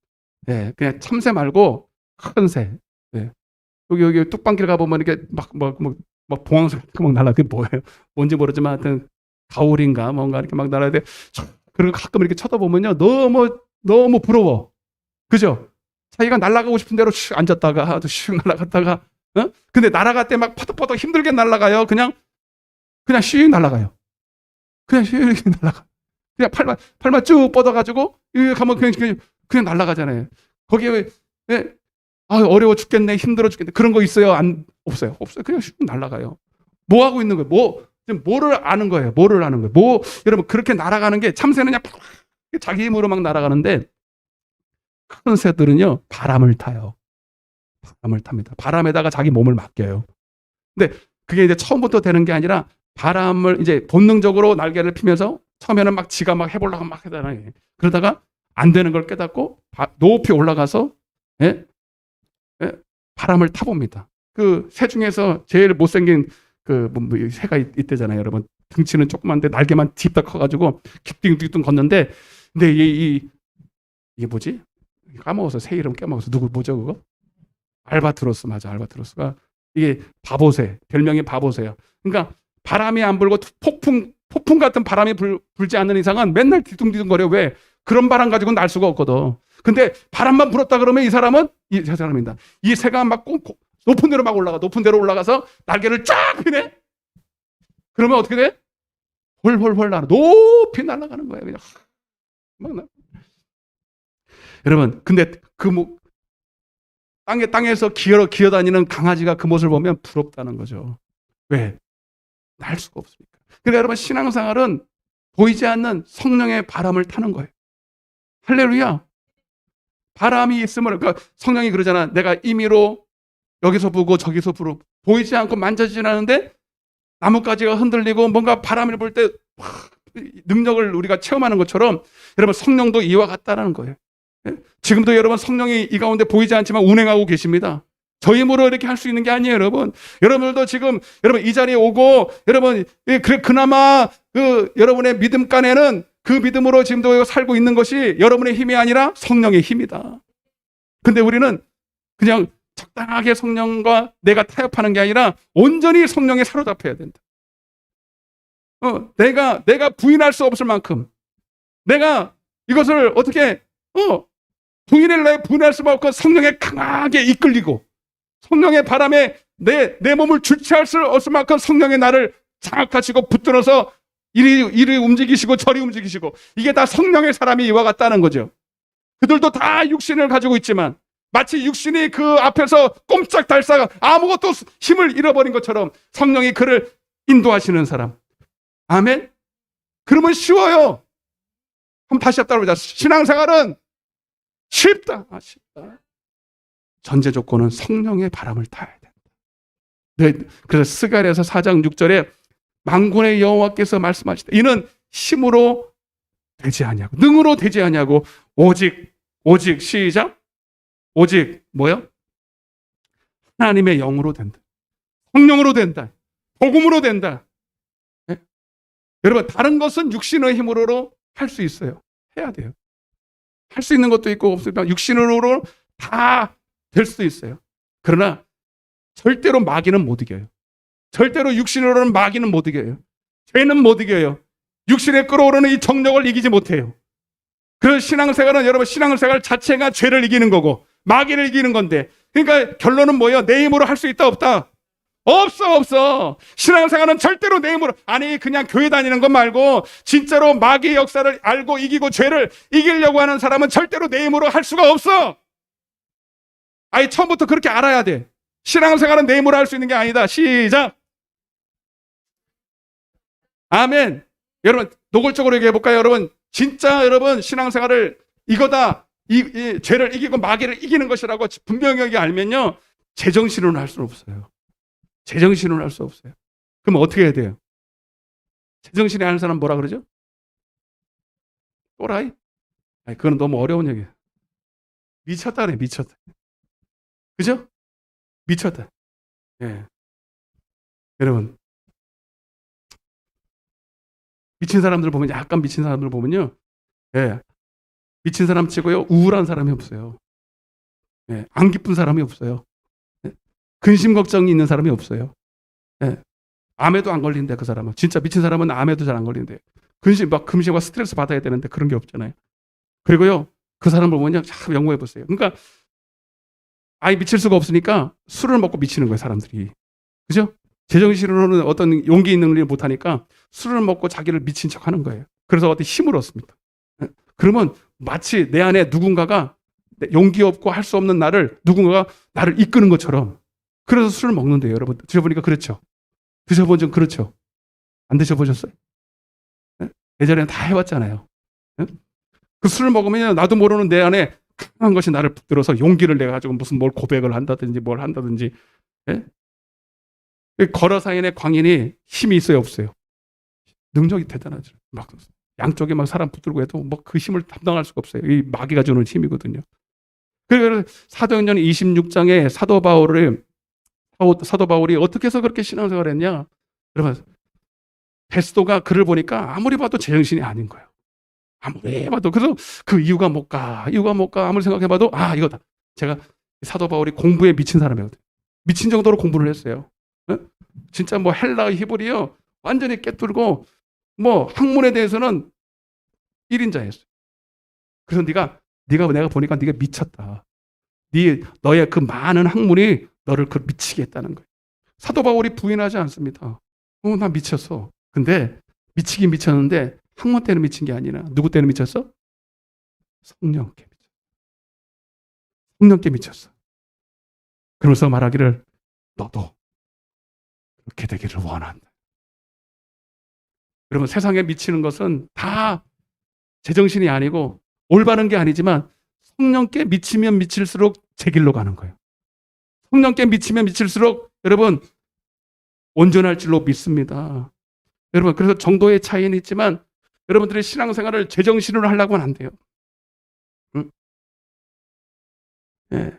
그냥 참새 말고 큰 새. 예. 여기 뚝방길 가보면 이렇게 막 봉황새 같은 거 막 날아. 그게 뭐예요? 뭔지 모르지만 하여튼 가오리인가 뭔가 이렇게 막 날아야. 그리고 가끔 이렇게 쳐다보면요. 너무 부러워. 그죠? 자기가 날아가고 싶은 대로 슉 앉았다가 또 슉 날아갔다가, 근데 날아갈 때 막 퍼덕퍼덕 힘들게 날아가요. 그냥 슉 날아가요. 그냥 슉 이렇게 날아가. 그냥 팔만 쭉 뻗어가지고 여기 가면 그냥 날아가잖아요. 거기에 왜 어려워 죽겠네, 힘들어 죽겠네, 그런 거 있어요? 없어요. 그냥 슉 날아가요. 뭐 하고 있는 거예요? 지금 뭐를 아는 거예요? 여러분, 그렇게 날아가는 게, 참새는 그냥 자기 힘으로 막 날아가는데, 큰 새들은요, 바람을 타요. 바람을 탑니다. 바람에다가 자기 몸을 맡겨요. 근데 그게 이제 처음부터 되는 게 아니라, 바람을 이제 본능적으로 날개를 피면서 처음에는 막 지가 막 해보려고 막 하잖아요. 그러다가 안 되는 걸 깨닫고 높이 올라가서, 예? 바람을 타봅니다. 그 새 중에서 제일 못생긴 새가 있대잖아요, 여러분. 등치는 조그만데 날개만 딥다 커가지고 기띵기띵 걷는데, 근데 이게 뭐지? 까먹어서, 새 이름 까먹어서. 뭐죠 그거? 알바트로스. 맞아, 알바트로스가 이게 바보새, 별명이 바보새야. 그러니까 바람이 안 불고 폭풍 같은 바람이 불지 않는 이상은 맨날 뒤뚱뒤뚱거려. 왜? 그런 바람 가지고 날 수가 없거든. 근데 바람만 불었다 그러면 이 사람입니다. 이 새가 막 높은 데로 막 높은 데로 올라가서 날개를 쫙 펴네? 그러면 어떻게 돼? 훨훨훨 높이 날아가는 거예요. 그냥 막 여러분, 근데 땅에서 기어다니는 강아지가 그 모습을 보면 부럽다는 거죠. 왜? 날 수가 없으니까. 그러니까 여러분, 신앙생활은 보이지 않는 성령의 바람을 타는 거예요. 할렐루야. 바람이 있으면, 그러니까 성령이 그러잖아. 내가 임의로 여기서 부고 저기서 불어. 보이지 않고 만져지지 않는데 나뭇가지가 흔들리고 뭔가 바람을 불 때 능력을 우리가 체험하는 것처럼, 여러분, 성령도 이와 같다라는 거예요. 지금도 여러분, 성령이 이 가운데 보이지 않지만 운행하고 계십니다. 저 힘으로 이렇게 할 수 있는 게 아니에요, 여러분. 여러분들도 지금 여러분 이 자리에 오고, 여러분 그나마 여러분의 믿음간에는 그 믿음으로 지금도 살고 있는 것이 여러분의 힘이 아니라 성령의 힘이다. 근데 우리는 그냥 적당하게 성령과 내가 타협하는 게 아니라 온전히 성령에 사로잡혀야 된다. 내가 부인할 수 없을 만큼, 내가 이것을 어떻게 부인할 수밖에 없고, 성령에 강하게 이끌리고, 성령의 바람에 내 몸을 주체할 수 없을 만큼 성령의 나를 장악하시고 붙들어서 이리 움직이시고 저리 움직이시고, 이게 다 성령의 사람이 이와 같다는 거죠. 그들도 다 육신을 가지고 있지만 마치 육신이 그 앞에서 꼼짝달싹 아무것도 힘을 잃어버린 것처럼 성령이 그를 인도하시는 사람. 아멘. 그러면 쉬워요. 그럼 다시 따라보자. 신앙생활은 쉽다. 쉽다. 전제 조건은 성령의 바람을 타야 된다. 네, 그래서 스가랴서 4장 6절에 만군의 여호와께서 말씀하시다. 이는 힘으로 되지 아니하고 능으로 되지 아니하고 오직 시작. 오직 뭐요? 하나님의 영으로 된다. 성령으로 된다. 복음으로 된다. 네? 여러분, 다른 것은 육신의 힘으로 할 수 있어요. 해야 돼요. 할 수 있는 것도 있고 없으면 육신으로 다 될 수도 있어요. 그러나 절대로 마귀는 못 이겨요. 절대로 육신으로는 마귀는 못 이겨요. 죄는 못 이겨요. 육신에 끌어오르는 이 정력을 이기지 못해요. 그 신앙생활은, 여러분, 신앙생활 자체가 죄를 이기는 거고 마귀를 이기는 건데, 그러니까 결론은 뭐예요? 내 힘으로 할 수 있다 없다? 없어. 신앙생활은 절대로 내 힘으로, 아니 그냥 교회 다니는 것 말고 진짜로 마귀의 역사를 알고 이기고 죄를 이기려고 하는 사람은 절대로 내 힘으로 할 수가 없어. 아예 처음부터 그렇게 알아야 돼. 신앙생활은 내 힘으로 할 수 있는 게 아니다. 시작. 아멘. 여러분, 노골적으로 얘기해 볼까요? 여러분, 진짜 여러분 신앙생활을 이거다, 이 죄를 이기고 마귀를 이기는 것이라고 분명하게 알면요, 제정신으로는 할 수는 없어요. 제정신으로는 할 수 없어요. 그럼 어떻게 해야 돼요? 제정신에 하는 사람 뭐라 그러죠? 또라이? 아니, 그건 너무 어려운 얘기예요. 미쳤다 그래, 미쳤다. 그죠? 미쳤다. 예. 여러분, 미친 사람들 보면, 약간 미친 사람들 보면요, 예, 미친 사람 치고요, 우울한 사람이 없어요. 예, 안 기쁜 사람이 없어요. 예, 근심 걱정이 있는 사람이 없어요. 예, 암에도 안 걸린대 그 사람은. 진짜 미친 사람은 암에도 잘 안 걸린대. 금심과 스트레스 받아야 되는데 그런 게 없잖아요. 그리고요 그 사람을 보면 참 연구해 보세요. 그러니까 아예 미칠 수가 없으니까 술을 먹고 미치는 거예요 사람들이. 그죠? 제정신으로는 어떤 용기 있는 일을 못하니까 술을 먹고 자기를 미친 척하는 거예요. 그래서 어떤 힘을 얻습니다. 그러면 마치 내 안에 누군가가 용기 없고 할 수 없는 누군가가 나를 이끄는 것처럼. 그래서 술을 먹는데요 여러분. 드셔보니까 그렇죠. 드셔본 적 그렇죠. 안 드셔보셨어요? 예전에는 다 해봤잖아요. 그 술을 먹으면 나도 모르는 내 안에 강한 것이 나를 붙들어서 용기를 내 가지고 무슨 뭘 고백을 한다든지 뭘 한다든지. 예? 걸어사인의 광인이 힘이 있어요 없어요? 능력이 대단하죠. 막 양쪽에 막 사람 붙들고 해도 뭐 그 힘을 담당할 수가 없어요. 이 마귀가 주는 힘이거든요. 그래서 사도행전 26장에 사도 바울이 어떻게 해서 그렇게 신앙생활을 했냐? 여러분 베스도가 글을 보니까 아무리 봐도 제정신이 아닌 거예요. 아무리 봐도. 그래서 그 이유가 뭘까 아무리 생각해봐도 이거다. 제가 사도 바울이 공부에 미친 사람이거든요. 미친 정도로 공부를 했어요. 진짜 뭐 헬라 히브리어 완전히 깨뚫고 뭐 학문에 대해서는 1인자였어요. 그래서 내가 보니까 네가 미쳤다. 너의 그 많은 학문이 너를 그 미치게 했다는 거예요. 사도 바울이 부인하지 않습니다. 나 미쳤어. 근데 미치긴 미쳤는데 학문 때문에 미친 게 아니라 누구 때문에 미쳤어? 성령께 미쳤어. 성령께 미쳤어. 그러면서 말하기를 너도 그렇게 되기를 원한다. 여러분 세상에 미치는 것은 다 제정신이 아니고 올바른 게 아니지만 성령께 미치면 미칠수록 제 길로 가는 거예요. 성령께 미치면 미칠수록 여러분 온전할 줄로 믿습니다. 여러분 그래서 정도의 차이는 있지만 여러분들의 신앙생활을 제정신으로 하려고는 안 돼요. 예.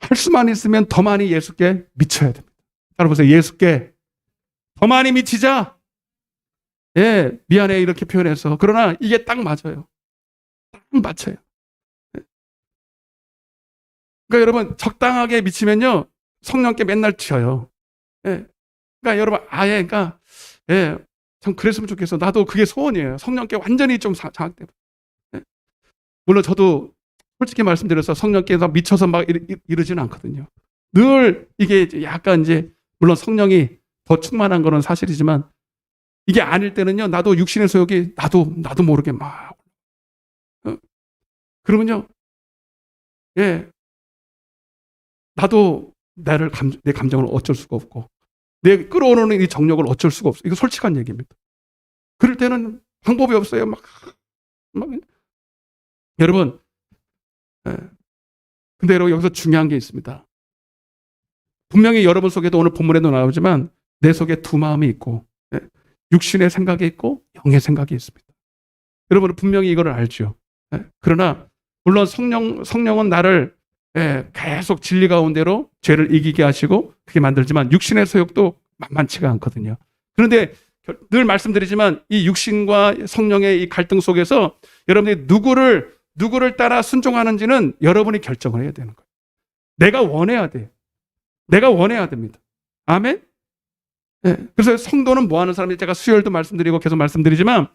할 수만 있으면 더 많이 예수께 미쳐야 됩니다. 따라보세요. 예수께 더 많이 미치자. 예, 미안해 이렇게 표현해서. 그러나 이게 딱 맞아요. 딱 맞아요. 그러니까 여러분 적당하게 미치면요 성령께 맨날 튀어요. 예. 그러니까 여러분 참 그랬으면 좋겠어. 나도 그게 소원이에요. 성령께 완전히 좀 장악돼. 예. 물론 저도 솔직히 말씀드려서 성령께 미쳐서 막 이러지는 않거든요. 늘 이게 약간 이제 물론 성령이 더 충만한 거는 사실이지만 이게 아닐 때는요 나도 육신의 소욕이 나도 모르게 막 그러면요 나도 내 감정을 어쩔 수가 없고 내 끌어오르는 이 정력을 어쩔 수가 없어요. 이거 솔직한 얘기입니다. 그럴 때는 방법이 없어요. 막. 여러분 근데 여러분 여기서 중요한 게 있습니다. 분명히 여러분 속에도 오늘 본문에도 나오지만 내 속에 두 마음이 있고 육신의 생각이 있고 영의 생각이 있습니다. 여러분은 분명히 이걸 알죠. 그러나 물론 성령은 나를 계속 진리 가운데로 죄를 이기게 하시고 그렇게 만들지만 육신의 소욕도 만만치가 않거든요. 그런데 늘 말씀드리지만 이 육신과 성령의 이 갈등 속에서 여러분들이 누구를 따라 순종하는지는 여러분이 결정을 해야 되는 거예요. 내가 원해야 돼요. 내가 원해야 됩니다. 아멘? 그래서 성도는 뭐 하는 사람인지 제가 수요일도 말씀드리고 계속 말씀드리지만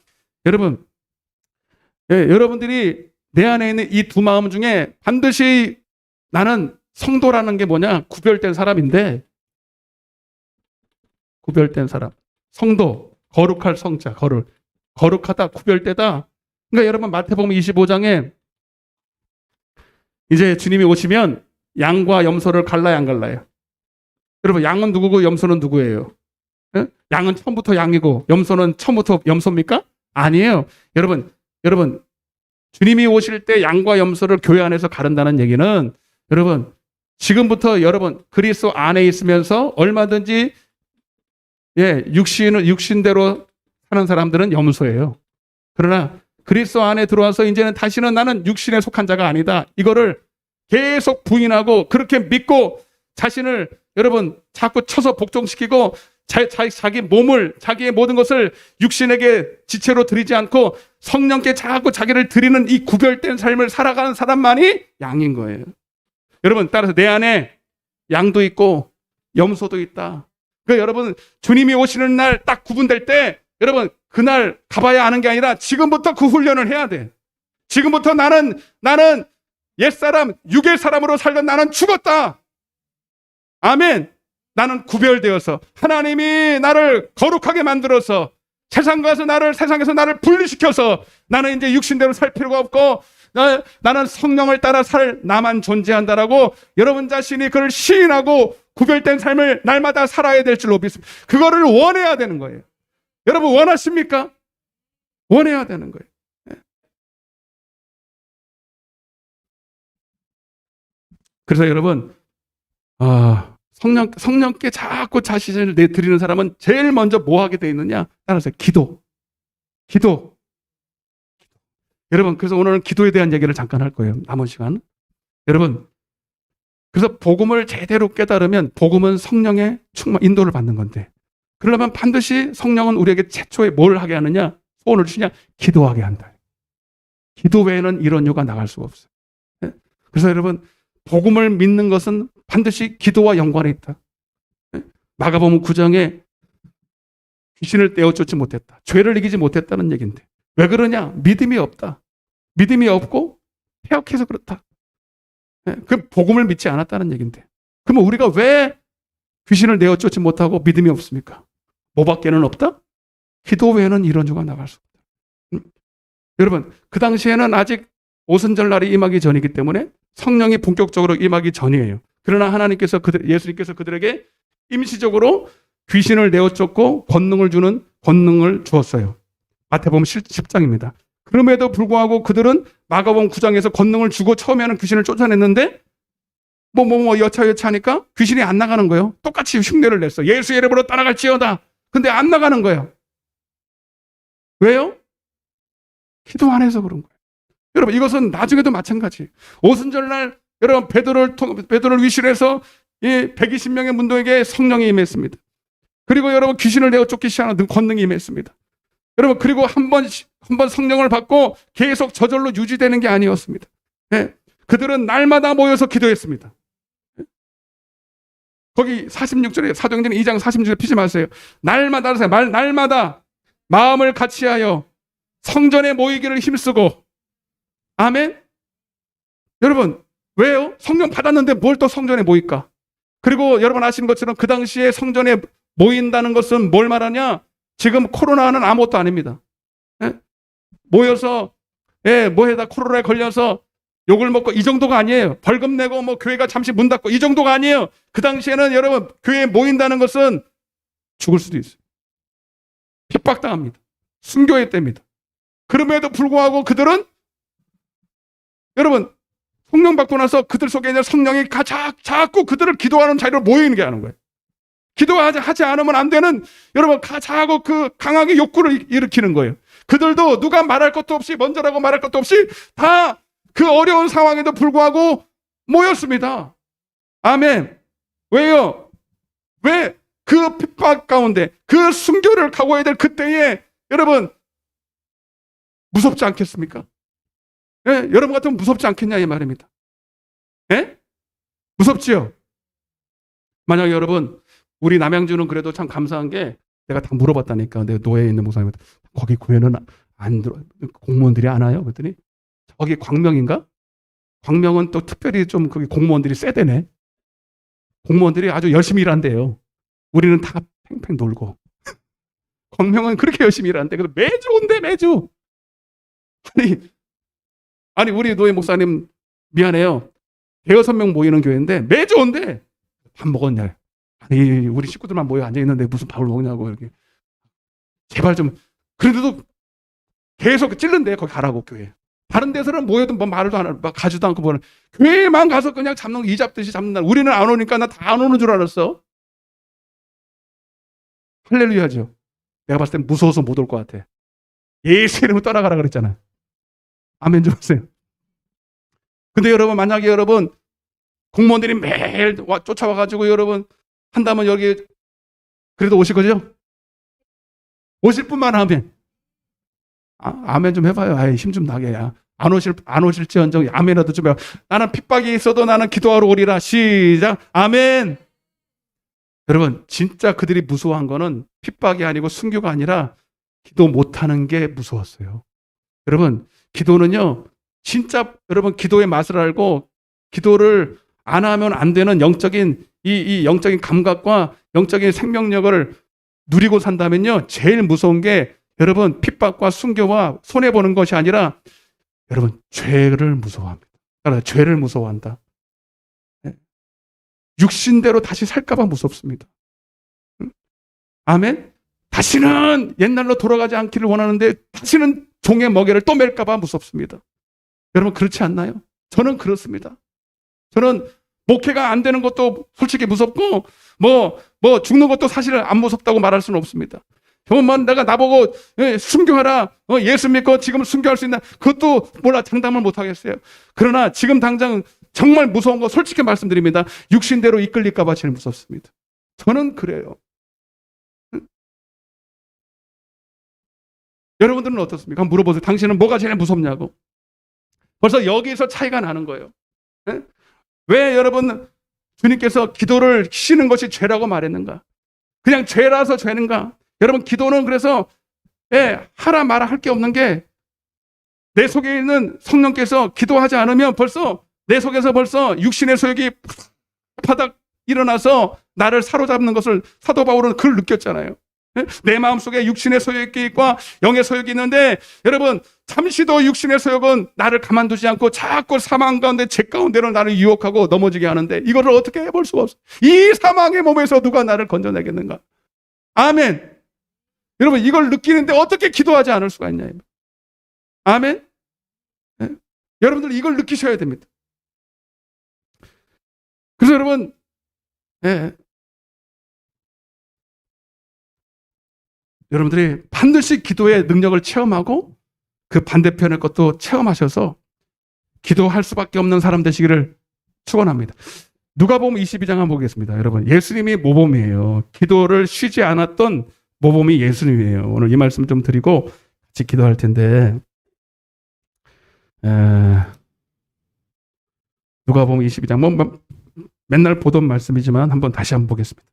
여러분들이 내 안에 있는 이 두 마음 중에 반드시 나는 성도라는 게 뭐냐? 구별된 사람인데 구별된 사람. 성도, 거룩할 성자, 거룩하다, 구별되다. 그러니까 여러분 마태복음 25장에 이제 주님이 오시면 양과 염소를 갈라야 안 갈라요? 여러분 양은 누구고 염소는 누구예요? 양은 처음부터 양이고 염소는 처음부터 염소입니까? 아니에요. 여러분 주님이 오실 때 양과 염소를 교회 안에서 가른다는 얘기는 여러분 지금부터 여러분 그리스도 안에 있으면서 얼마든지 육신대로 사는 사람들은 염소예요. 그러나 그리스도 안에 들어와서 이제는 다시는 나는 육신에 속한 자가 아니다. 이거를 계속 부인하고 그렇게 믿고 자신을 여러분 자꾸 쳐서 복종시키고 자기 몸을, 자기의 모든 것을 육신에게 지체로 드리지 않고 성령께 자꾸 자기를 드리는 이 구별된 삶을 살아가는 사람만이 양인 거예요. 여러분, 따라서 내 안에 양도 있고 염소도 있다. 그러니까 여러분, 주님이 오시는 날 딱 구분될 때 여러분, 그날 가봐야 하는 게 아니라 지금부터 그 훈련을 해야 돼. 지금부터 나는 옛사람, 육의 사람으로 살던 나는 죽었다. 아멘. 나는 구별되어서 하나님이 나를 거룩하게 만들어서 세상에서 나를 분리시켜서 나는 이제 육신대로 살 필요가 없고 나는 성령을 따라 살 나만 존재한다라고 여러분 자신이 그걸 시인하고 구별된 삶을 날마다 살아야 될 줄로 믿습니다. 그거를 원해야 되는 거예요. 여러분 원하십니까? 원해야 되는 거예요. 그래서 여러분 성령께 자꾸 자신을 내드리는 사람은 제일 먼저 뭐 하게 돼 있느냐? 따라서 기도. 여러분, 그래서 오늘은 기도에 대한 얘기를 잠깐 할 거예요. 남은 시간. 여러분, 그래서 복음을 제대로 깨달으면 복음은 성령의 인도를 받는 건데, 그러려면 반드시 성령은 우리에게 최초에 뭘 하게 하느냐? 소원을 주냐? 기도하게 한다. 기도 외에는 이런 요가 나갈 수가 없어요. 그래서 여러분, 복음을 믿는 것은 반드시 기도와 연관이 있다. 마가복음 9장에 귀신을 떼어쫓지 못했다. 죄를 이기지 못했다는 얘기인데 왜 그러냐? 믿음이 없다. 믿음이 없고 폐역해서 그렇다. 그 복음을 믿지 않았다는 얘기인데 그러면 우리가 왜 귀신을 내어쫓지 못하고 믿음이 없습니까? 뭐밖에는 없다? 기도 외에는 이런 주가 나갈 수 없다. 여러분, 그 당시에는 아직 오순절 날이 임하기 전이기 때문에 성령이 본격적으로 임하기 전이에요. 그러나 하나님께서 예수님께서 그들에게 임시적으로 귀신을 내어쫓고 권능을 주는 권능을 주었어요. 마태복음 10장입니다. 그럼에도 불구하고 그들은 마가복음 9장에서 권능을 주고 처음에는 귀신을 쫓아냈는데 여차하니까 귀신이 안 나가는 거예요. 똑같이 흉내를 냈어. 예수의 이름으로 따라갈지어다. 근데 안 나가는 거예요. 왜요? 기도 안 해서 그런 거예요. 여러분, 이것은 나중에도 마찬가지. 오순절날 여러분 베드로를 위시해서 이 120명의 문도에게 성령이 임했습니다. 그리고 여러분 귀신을 내어 쫓기 시작하는 권능이 임했습니다. 여러분, 그리고 한 번 성령을 받고 계속 저절로 유지되는 게 아니었습니다. 그들은 날마다 모여서 기도했습니다. 거기 46절에 사도행전 2장 46절 피지 마세요. 날마다 마음을 같이하여 성전에 모이기를 힘쓰고. 아멘. 여러분, 왜요? 성령 받았는데 뭘 또 성전에 모일까? 그리고 여러분 아시는 것처럼 그 당시에 성전에 모인다는 것은 뭘 말하냐? 지금 코로나는 아무것도 아닙니다. 모여서 뭐에다 코로나에 걸려서 욕을 먹고 이 정도가 아니에요. 벌금 내고 교회가 잠시 문 닫고 이 정도가 아니에요. 그 당시에는 여러분 교회에 모인다는 것은 죽을 수도 있어요. 핍박당합니다. 순교의 때입니다. 그럼에도 불구하고 그들은 여러분 성령 받고 나서 그들 속에 있는 성령이 자꾸 그들을 기도하는 자리로 모이는 게 하는 거예요. 기도하지 않으면 안 되는 여러분 자꾸 그 강하게 욕구를 일으키는 거예요. 그들도 누가 말할 것도 없이 먼저라고 말할 것도 없이 다 그 어려운 상황에도 불구하고 모였습니다. 아멘. 왜요? 왜? 그 핍박 가운데 그 순교를 각오해야 될 그때에 여러분 무섭지 않겠습니까? 여러분 같으면 무섭지 않겠냐 이 말입니다. 무섭지요? 만약 여러분 우리 남양주는 그래도 참 감사한 게 내가 다 물어봤다니까. 내 노예에 있는 목사님한테 거기 교회는 안 들어 공무원들이 안 와요? 그랬더니 거기 광명인가? 광명은 또 특별히 좀 거기 공무원들이 세대네. 공무원들이 아주 열심히 일한대요. 우리는 다 팽팽 놀고. 광명은 그렇게 열심히 일한대. 그래서 매주 온대 매주. 아니 우리 노예 목사님 미안해요. 100명 모이는 교회인데 매주 온대. 밥 먹었냐? 아니 우리 식구들만 모여 앉아있는데 무슨 밥을 먹냐고 이렇게. 제발 좀. 그래도 계속 찔른대. 거기 가라고 교회. 다른 데서는 모여도 말도 안 하고 가지도 않고 보는. 교회만 가서 그냥 잡는 이 잡듯이 잡는 날. 우리는 안 오니까 나 다 안 오는 줄 알았어. 할렐루야죠. 내가 봤을 땐 무서워서 못 올 것 같아. 예수 이름으로 떠나가라 그랬잖아. 아멘 좀 하세요. 근데 여러분 만약에 여러분 공무원들이 매일 쫓아와가지고 여러분 한다면 여기 그래도 오실 거죠? 오실 분만 하면. 아멘 좀 해봐요. 아이, 힘 좀 나게. 안 오실지언정 아멘이라도 좀 해요. 나는 핍박이 있어도 나는 기도하러 오리라. 시작. 아멘. 여러분, 진짜 그들이 무서워한 거는 핍박이 아니고 순교가 아니라 기도 못하는 게 무서웠어요. 여러분, 기도는요, 진짜 여러분 기도의 맛을 알고 기도를 안 하면 안 되는 영적인 이 영적인 감각과 영적인 생명력을 누리고 산다면요, 제일 무서운 게 여러분 핍박과 순교와 손해 보는 것이 아니라 여러분 죄를 무서워합니다. 죄를 무서워한다. 육신대로 다시 살까봐 무섭습니다. 아멘. 다시는 옛날로 돌아가지 않기를 원하는데 다시는 종의 먹이를 또 맬까봐 무섭습니다. 여러분 그렇지 않나요? 저는 그렇습니다. 저는 목회가 안 되는 것도 솔직히 무섭고 뭐 죽는 것도 사실은 안 무섭다고 말할 수는 없습니다. 정말 내가 나보고 순교하라, 예수 믿고 지금 순교할 수 있나, 그것도 몰라 장담을 못 하겠어요. 그러나 지금 당장 정말 무서운 거 솔직히 말씀드립니다. 육신대로 이끌릴까봐 제일 무섭습니다. 저는 그래요. 여러분들은 어떻습니까? 한번 물어보세요. 당신은 뭐가 제일 무섭냐고. 벌써 여기서 차이가 나는 거예요. 왜 여러분 주님께서 기도를 쉬는 것이 죄라고 말했는가? 그냥 죄라서 죄는가? 여러분 기도는 그래서 하라 마라 할 게 없는 게 내 속에 있는 성령께서 기도하지 않으면 벌써 내 속에서 벌써 육신의 소욕이 바닥 일어나서 나를 사로잡는 것을 사도 바울은 그걸 느꼈잖아요. 내 마음속에 육신의 소욕과 영의 소욕이 있는데 여러분 잠시도 육신의 소욕은 나를 가만두지 않고 자꾸 사망 가운데 죄 가운데로 나를 유혹하고 넘어지게 하는데 이거를 어떻게 해볼 수가 없어. 이 사망의 몸에서 누가 나를 건져내겠는가. 아멘. 여러분 이걸 느끼는데 어떻게 기도하지 않을 수가 있냐. 아멘. 여러분들 이걸 느끼셔야 됩니다. 그래서 여러분 여러분들이 반드시 기도의 능력을 체험하고 그 반대편의 것도 체험하셔서 기도할 수밖에 없는 사람 되시기를 축원합니다. 누가복음 22장 한번 보겠습니다. 여러분 예수님이 모범이에요. 기도를 쉬지 않았던 모범이 예수님이에요. 오늘 이 말씀 좀 드리고 같이 기도할 텐데 누가복음 22장 뭐 맨날 보던 말씀이지만 한번 다시 한번 보겠습니다.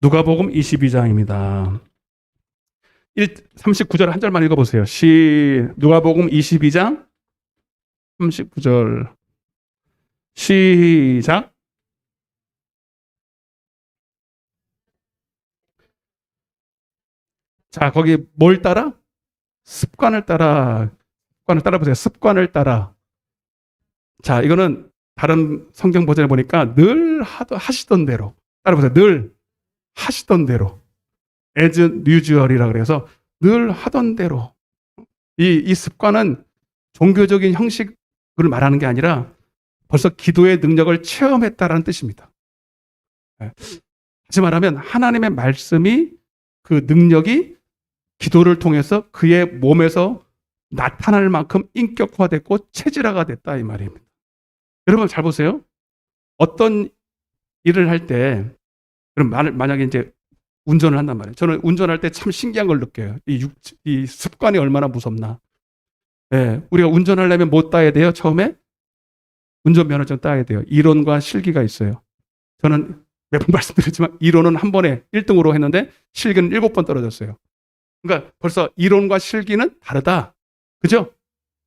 누가복음 22장입니다. 39절 한 절만 읽어보세요. 누가복음 22장 39절 시작. 자, 거기 뭘 따라? 습관을 따라 보세요. 습관을 따라. 자, 이거는 다른 성경 버전에 보니까 늘 하시던 대로 따라 보세요. 늘 하시던 대로. as usual이라 그래서 늘 하던 대로. 이 습관은 종교적인 형식을 말하는 게 아니라 벌써 기도의 능력을 체험했다라는 뜻입니다. 다시 말하면 하나님의 말씀이 그 능력이 기도를 통해서 그의 몸에서 나타날 만큼 인격화됐고 체질화가 됐다 이 말입니다. 여러분 잘 보세요. 어떤 일을 할 때 그럼 만약에 이제 운전을 한단 말이에요. 저는 운전할 때 참 신기한 걸 느껴요. 이 습관이 얼마나 무섭나. 우리가 운전하려면 뭐 따야 돼요? 처음에 운전면허증 따야 돼요. 이론과 실기가 있어요. 저는 몇 번 말씀드렸지만 이론은 한 번에 1등으로 했는데 실기는 7번 떨어졌어요. 그러니까 벌써 이론과 실기는 다르다. 그죠?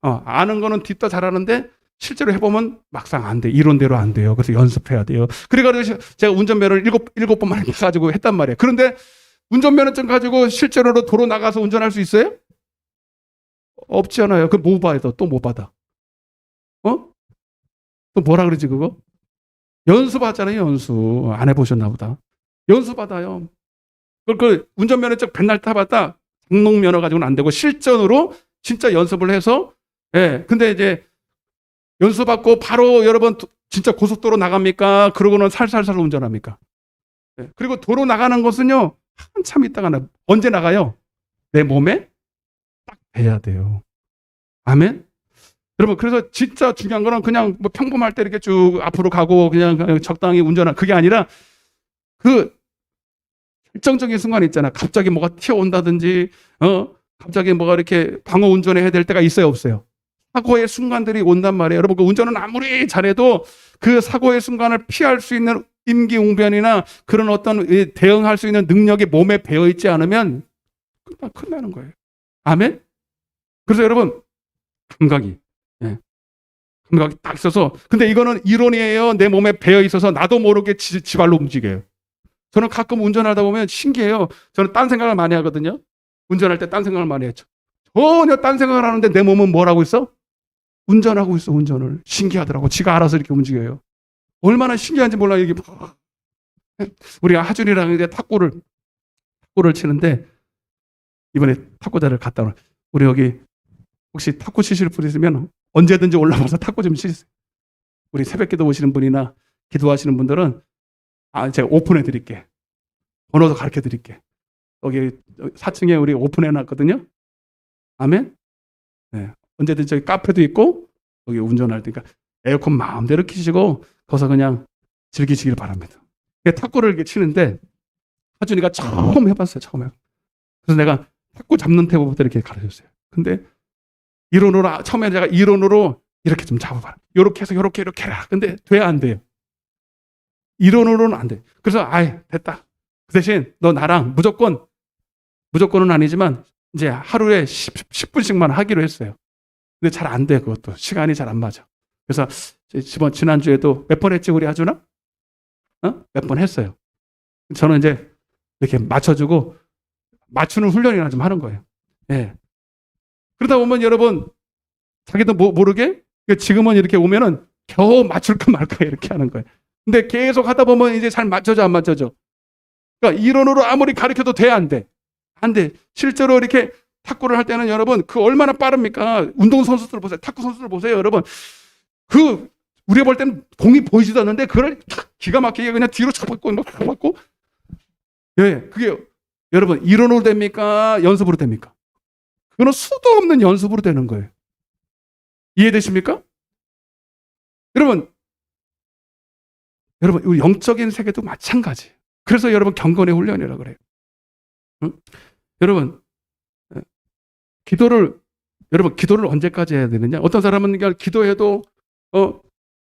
아는 거는 뒷다 잘하는데 실제로 해보면 막상 안 돼. 이론대로 안 돼요. 그래서 연습해야 돼요. 그래가지고 제가 운전면허를 7번만 가지고 했단 말이에요. 그런데 운전면허증 가지고 실제로도 도로 나가서 운전할 수 있어요? 없잖아요. 그럼 뭐 봐야 돼? 또 뭐 받아? 또 뭐라 그러지 그거? 연수받잖아요. 연수. 안 해보셨나 보다. 연수받아요. 그 운전면허증 맨날 타봤다. 장롱면허 가지고는 안 되고 실전으로 진짜 연습을 해서 근데 이제 연수받고 바로 여러분 진짜 고속도로 나갑니까? 그러고는 살살살 운전합니까? 그리고 도로 나가는 것은요 한참 있다가 언제 나가요? 내 몸에 딱 배야 돼요. 아멘? 여러분 그래서 진짜 중요한 거는 그냥 뭐 평범할 때 이렇게 쭉 앞으로 가고 그냥 적당히 운전하는 그게 아니라 그 결정적인 순간이 있잖아. 갑자기 뭐가 튀어온다든지, 갑자기 뭐가 이렇게 방어 운전해야 될 때가 있어요, 없어요? 사고의 순간들이 온단 말이에요. 여러분, 그 운전은 아무리 잘해도 그 사고의 순간을 피할 수 있는 임기응변이나 그런 어떤 대응할 수 있는 능력이 몸에 배어 있지 않으면 끝나는 거예요. 아멘? 그래서 여러분, 감각이, 예, 감각이 딱 있어서, 근데 이거는 이론이에요. 내 몸에 배어 있어서 나도 모르게 지발로 움직여요. 저는 가끔 운전하다 보면 신기해요. 저는 딴 생각을 많이 하거든요. 운전할 때 딴 생각을 많이 했죠. 전혀 딴 생각을 하는데 내 몸은 뭘 하고 있어? 운전하고 있어, 운전을. 신기하더라고. 지가 알아서 이렇게 움직여요. 얼마나 신기한지 몰라. 이게 우리 하준이랑 이제 탁구를 치는데 이번에 탁구대를 갔다 오늘 우리 여기 혹시 탁구 치실 분 있으면 언제든지 올라와서 탁구 좀 치세요. 우리 새벽기도 오시는 분이나 기도하시는 분들은 제가 오픈해 드릴게. 번호도 가르쳐 드릴게. 여기 4층에 우리 오픈해 놨거든요. 아멘. 네. 언제든지 저기 카페도 있고 여기 운전할 때니까 에어컨 마음대로 켜시고 거기서 그냥 즐기시길 바랍니다. 탁구를 이렇게 치는데 하준이가 처음 해봤어요. 처음에. 그래서 내가 탁구 잡는 태보부터 이렇게 가르쳤어요. 근데 이론으로 처음에 제가 이론으로 이렇게 좀 잡아봐라. 이렇게 해서 이렇게 해라. 근데 돼 안 돼요. 이론으로는 안 돼. 그래서 됐다. 그 대신 너 나랑 무조건은 아니지만 이제 하루에 10분씩만 하기로 했어요. 근데 잘 안 돼. 그것도 시간이 잘 안 맞아. 그래서 지난주에도 몇 번 했지 우리 하준아? 몇 번 했어요. 저는 이제 이렇게 맞춰주고 맞추는 훈련이나 좀 하는 거예요. 예. 그러다 보면 여러분 자기도 모르게 지금은 이렇게 오면은 겨우 맞출까 말까 이렇게 하는 거예요. 근데 계속 하다 보면 이제 잘 맞춰져 안 맞춰져. 그러니까 이론으로 아무리 가르쳐도 돼 안 돼? 안 돼. 실제로 이렇게 탁구를 할 때는 여러분 그 얼마나 빠릅니까? 운동선수들 보세요. 탁구 선수들 보세요. 여러분 우리가 볼 때는 공이 보이지도 않는데 그걸 기가 막히게 그냥 뒤로 잡았고 막 잡았고 예, 그게 여러분 이론으로 됩니까? 연습으로 됩니까? 그거는 수도 없는 연습으로 되는 거예요. 이해되십니까? 여러분 우리 영적인 세계도 마찬가지예요. 그래서 여러분 경건의 훈련이라고 그래요. 응? 여러분 기도를 언제까지 해야 되느냐? 어떤 사람은 그냥 기도해도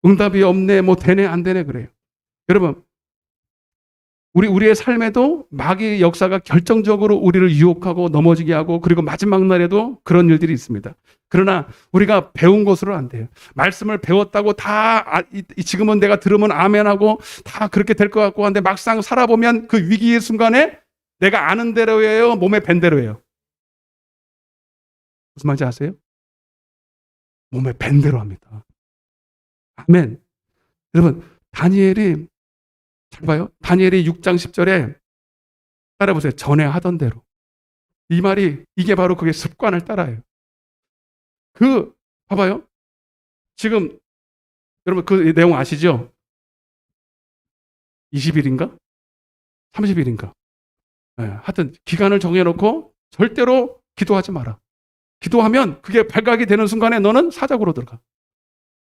응답이 없네, 뭐 되네 안 되네 그래요. 여러분 우리의 삶에도 마귀의 역사가 결정적으로 우리를 유혹하고 넘어지게 하고 그리고 마지막 날에도 그런 일들이 있습니다. 그러나 우리가 배운 것으로 안 돼요. 말씀을 배웠다고 다 지금은 내가 들으면 아멘하고 다 그렇게 될 것 같고 한데 막상 살아보면 그 위기의 순간에 내가 아는 대로예요, 몸에 밴 대로예요. 무슨 말인지 아세요? 몸에 밴 대로 합니다. 아멘. 여러분 다니엘이 잘 봐요. 다니엘이 6장 10절에 따라보세요. 전에 하던 대로. 이 말이 이게 바로 그게 습관을 따라요. 봐봐요. 지금 여러분 그 내용 아시죠? 20일인가? 30일인가? 네, 하여튼 기간을 정해놓고 절대로 기도하지 마라. 기도하면 그게 발각이 되는 순간에 너는 사자고로 들어가.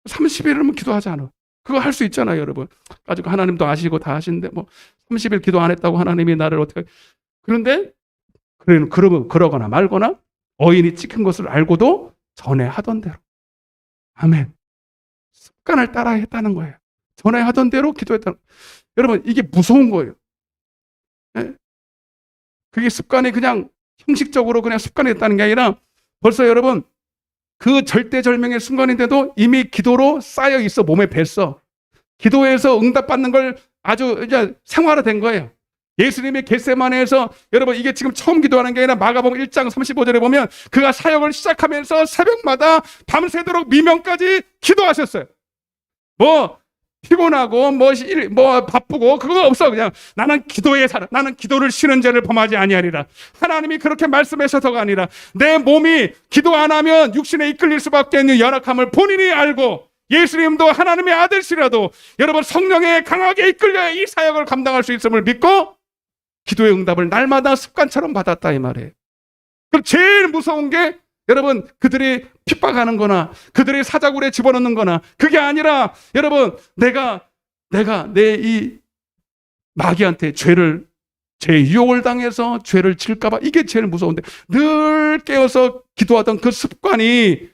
30일이면 기도하지 않아. 그거 할 수 있잖아요, 여러분. 가지고 하나님도 아시고 다 하시는데 뭐 30일 기도 안 했다고 하나님이 나를 어떻게 그런데 그러거나 말거나 어인이 찍힌 것을 알고도 전에 하던 대로. 아멘. 습관을 따라 했다는 거예요. 전에 하던 대로 기도했다는 거예요. 여러분 이게 무서운 거예요. 네? 그게 습관이 그냥 형식적으로 그냥 습관이 됐다는 게 아니라 벌써 여러분 그 절대절명의 순간인데도 이미 기도로 쌓여 있어 몸에 뱄어. 기도에서 응답받는 걸 아주 이제 생활화된 거예요. 예수님이 겟세마네에서 여러분 이게 지금 처음 기도하는 게 아니라 마가복음 1장 35절에 보면 그가 사역을 시작하면서 새벽마다 밤새도록 미명까지 기도하셨어요. 뭐 피곤하고 뭐 바쁘고 그거 없어. 그냥 나는 기도에 살아. 나는 기도를 쉬는 죄를 범하지 아니하리라. 하나님이 그렇게 말씀하셔서가 아니라 내 몸이 기도 안 하면 육신에 이끌릴 수밖에 없는 연약함을 본인이 알고 예수님도 하나님의 아들시라도 여러분 성령에 강하게 이끌려 이 사역을 감당할 수 있음을 믿고 기도의 응답을 날마다 습관처럼 받았다 이 말이에요. 그럼 제일 무서운 게 여러분 그들이 핍박하는 거나 그들이 사자굴에 집어넣는 거나 그게 아니라 여러분 내가 내 이 마귀한테 죄를 죄 유혹을 당해서 죄를 질까봐 이게 제일 무서운데 늘 깨어서 기도하던 그 습관이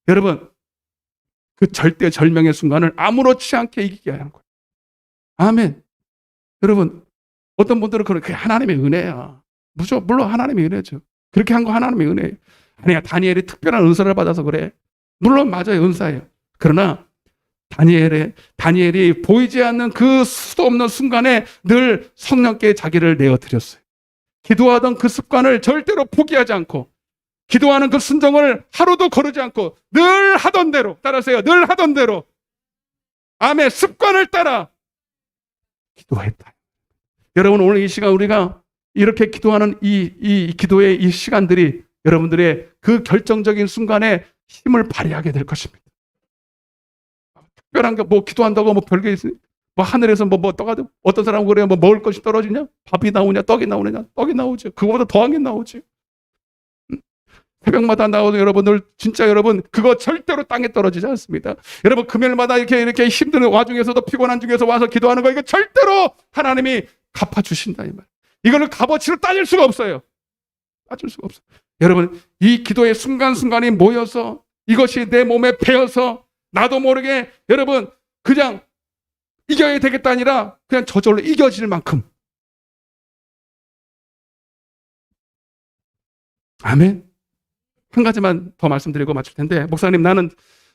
여러분 그 절대절명의 순간을 아무렇지 않게 이기게 하는 거예요. 아멘. 여러분 어떤 분들은 그게 하나님의 은혜야. 물론 하나님의 은혜죠. 그렇게 한 거 하나님의 은혜예요. 아니야 다니엘이 특별한 은사를 받아서 그래. 물론 맞아요 은사예요. 그러나 다니엘이 보이지 않는 그 수도 없는 순간에 늘 성령께 자기를 내어드렸어요. 기도하던 그 습관을 절대로 포기하지 않고 기도하는 그 순종을 하루도 거르지 않고 늘 하던 대로 따라하세요. 늘 하던 대로 아멘 습관을 따라 기도했다. 여러분 오늘 이 시간 우리가 이렇게 기도하는 이 기도의 이 시간들이 여러분들의 그 결정적인 순간에 힘을 발휘하게 될 것입니다. 특별한 게 뭐 기도한다고 뭐 별게 있으니 뭐 하늘에서 뭐 떠가지고 어떤 사람은 그래요 뭐 먹을 것이 떨어지냐 밥이 나오냐 떡이 나오느냐 떡이 나오죠. 그거보다 더한 게 나오지. 새벽마다 나오는 여러분들 진짜 여러분 그거 절대로 땅에 떨어지지 않습니다. 여러분 금요일마다 이렇게 힘든 와중에서도 피곤한 중에서 와서 기도하는 거 이거 절대로 하나님이 갚아주신다 이 말. 이거는 값어치로 따질 수가 없어요. 따질 수가 없어요. 여러분 이 기도의 순간순간이 모여서 이것이 내 몸에 배어서 나도 모르게 여러분 그냥 이겨야 되겠다 아니라 그냥 저절로 이겨질 만큼 아멘. 한 가지만 더 말씀드리고 마칠 텐데 목사님 나는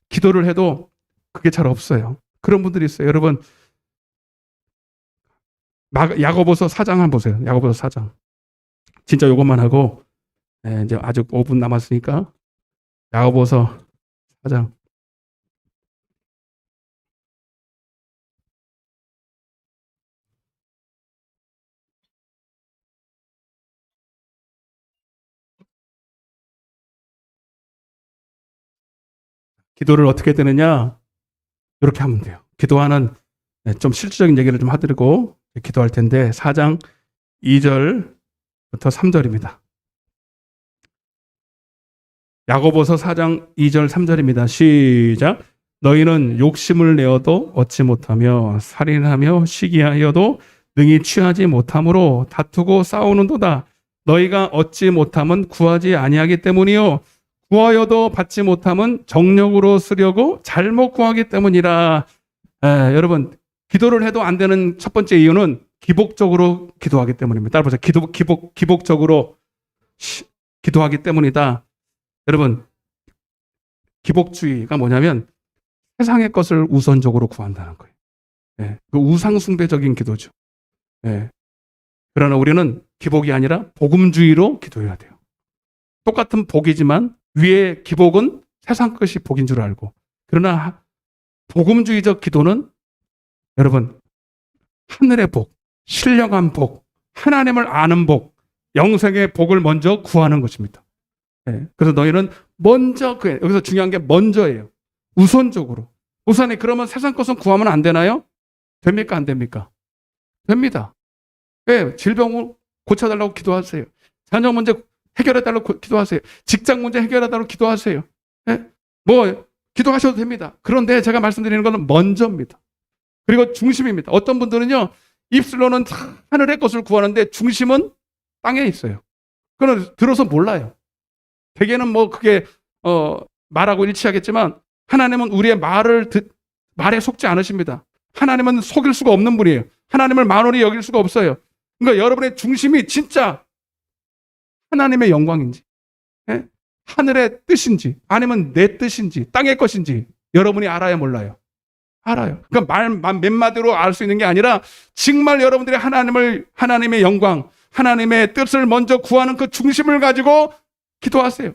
기도를 해도 그게 잘 없어요. 그런 분들이 있어요. 여러분 야고보서 4장 한번 보세요. 야고보서 4장 진짜 이것만 하고 이제 아직 5분 남았으니까 야고보서 4장 기도를 어떻게 되느냐 이렇게 하면 돼요. 기도하는 좀 실질적인 얘기를 좀 하드리고 기도할 텐데 4장 2절부터 3절입니다. 야고보서 4장 2절 3절입니다. 시작. 너희는 욕심을 내어도 얻지 못하며 살인하며 시기하여도 능히 취하지 못함으로 다투고 싸우는도다. 너희가 얻지 못함은 구하지 아니하기 때문이요 구하여도 받지 못함은 정력으로 쓰려고 잘못 구하기 때문이라. 여러분 기도를 해도 안 되는 첫 번째 이유는 기복적으로 기도하기 때문입니다. 따라 보세요. 기복적으로 기도하기 때문이다. 여러분 기복주의가 뭐냐면 세상의 것을 우선적으로 구한다는 거예요. 그 우상숭배적인 기도죠. 그러나 우리는 기복이 아니라 복음주의로 기도해야 돼요. 똑같은 복이지만 위에 기복은 세상 것이 복인 줄 알고 그러나 복음주의적 기도는 여러분 하늘의 복, 신령한 복, 하나님을 아는 복, 영생의 복을 먼저 구하는 것입니다. 그래서 너희는 먼저 여기서 중요한 게 먼저예요. 우선적으로. 우선에 그러면 세상 것은 구하면 안 되나요? 됩니까? 안 됩니까? 됩니다. 질병을 고쳐달라고 기도하세요. 자녀 문제 해결해달라고 기도하세요. 직장 문제 해결해달라고 기도하세요. 뭐 기도하셔도 됩니다. 그런데 제가 말씀드리는 것은 먼저입니다. 그리고 중심입니다. 어떤 분들은요 입술로는 하늘의 것을 구하는데 중심은 땅에 있어요. 그건 들어서 몰라요. 대개는 뭐 그게 말하고 일치하겠지만 하나님은 우리의 말에 속지 않으십니다. 하나님은 속일 수가 없는 분이에요. 하나님을 만원히 여길 수가 없어요. 그러니까 여러분의 중심이 진짜 하나님의 영광인지 하늘의 뜻인지 아니면 내 뜻인지 땅의 것인지 여러분이 알아야 몰라요. 알아요. 그러니까 말 몇 마디로 알 수 있는 게 아니라 정말 여러분들이 하나님의 영광 하나님의 뜻을 먼저 구하는 그 중심을 가지고 기도하세요.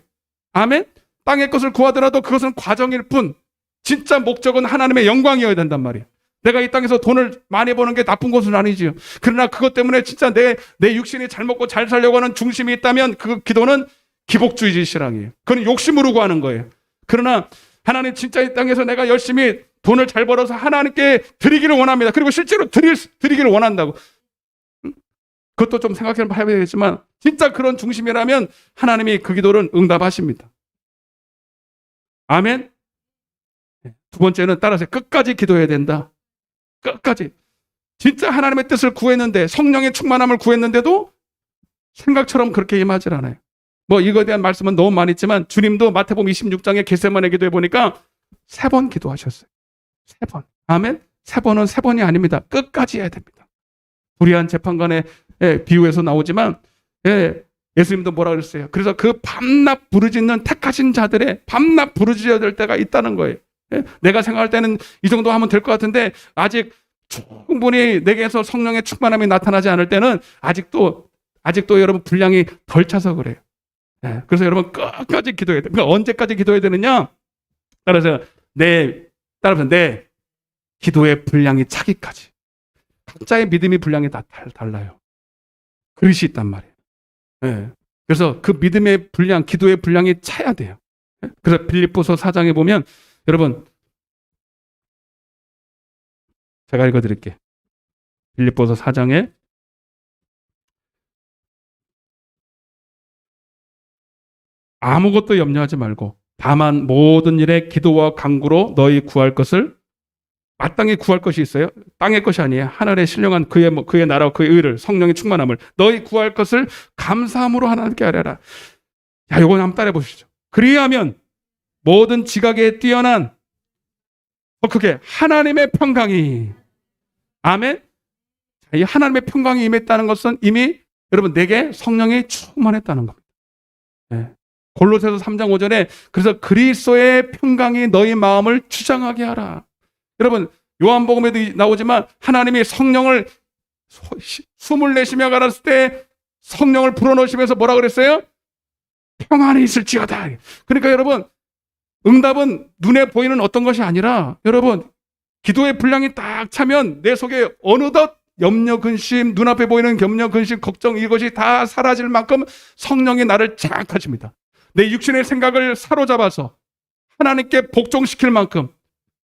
아멘. 땅의 것을 구하더라도 그것은 과정일 뿐 진짜 목적은 하나님의 영광이어야 된단 말이에요. 내가 이 땅에서 돈을 많이 버는 게 나쁜 것은 아니지요. 그러나 그것 때문에 진짜 내 육신이 잘 먹고 잘 살려고 하는 중심이 있다면 그 기도는 기복주의지 신앙이에요. 그건 욕심으로 구하는 거예요. 그러나 하나님 진짜 이 땅에서 내가 열심히 돈을 잘 벌어서 하나님께 드리기를 원합니다. 그리고 실제로 드리기를 원한다고. 그것도 좀 생각해 봐야 되겠지만 진짜 그런 중심이라면 하나님이 그 기도를 응답하십니다. 아멘. 두 번째는 따라서 끝까지 기도해야 된다. 끝까지. 진짜 하나님의 뜻을 구했는데 성령의 충만함을 구했는데도 생각처럼 그렇게 임하질 않아요. 뭐 이거에 대한 말씀은 너무 많이 있지만 주님도 마태복음 26장에 겟세마네 기도해 보니까 3번 기도하셨어요. 3번. 아멘. 3번은 3번이 아닙니다. 끝까지 해야 됩니다. 불의한 재판관의 비유에서 나오지만 예수님도 뭐라 그랬어요? 그래서 그 밤낮 부르짖는 택하신 자들의 밤낮 부르짖어야 될 때가 있다는 거예요. 내가 생각할 때는 이 정도 하면 될 것 같은데 아직 충분히 내게서 성령의 충만함이 나타나지 않을 때는 아직도 여러분 분량이 덜 차서 그래요. 그래서 여러분 끝까지 기도해야 돼요. 그러니까 언제까지 기도해야 되느냐? 따라서 내 기도의 분량이 차기까지. 각자의 믿음이 분량이 다 달라요. 그릇이 있단 말이에요. 그래서 그 믿음의 분량, 기도의 분량이 차야 돼요. 그래서 빌립보서 4장에 보면 여러분 제가 읽어드릴게요. 빌립보서 4장에 아무것도 염려하지 말고 다만 모든 일에 기도와 간구로 너희 구할 것을 마땅히 구할 것이 있어요. 땅의 것이 아니에요. 하늘에 신령한 그의 나라와 그의 의를 성령의 충만함을 너희 구할 것을 감사함으로 하나님께 아뢰라. 야, 요거 한번 따라해 보시죠. 그리하면 모든 지각에 뛰어난 더 크게 하나님의 평강이 아멘. 이 하나님의 평강이 임했다는 것은 이미 여러분 내게 성령이 충만했다는 겁니다. 골로새서 3장 5절에 그래서 그리스도의 평강이 너희 마음을 주장하게 하라. 여러분 요한복음에도 나오지만 하나님이 성령을 숨을 내쉬며 가랐을 때 성령을 불어넣으시면서 뭐라 그랬어요? 평안이 있을지어다. 그러니까 여러분 응답은 눈에 보이는 어떤 것이 아니라 여러분 기도의 분량이 딱 차면 내 속에 어느덧 염려, 근심, 눈앞에 보이는 염려, 근심, 걱정 이것이 다 사라질 만큼 성령이 나를 장악하십니다. 내 육신의 생각을 사로잡아서 하나님께 복종시킬 만큼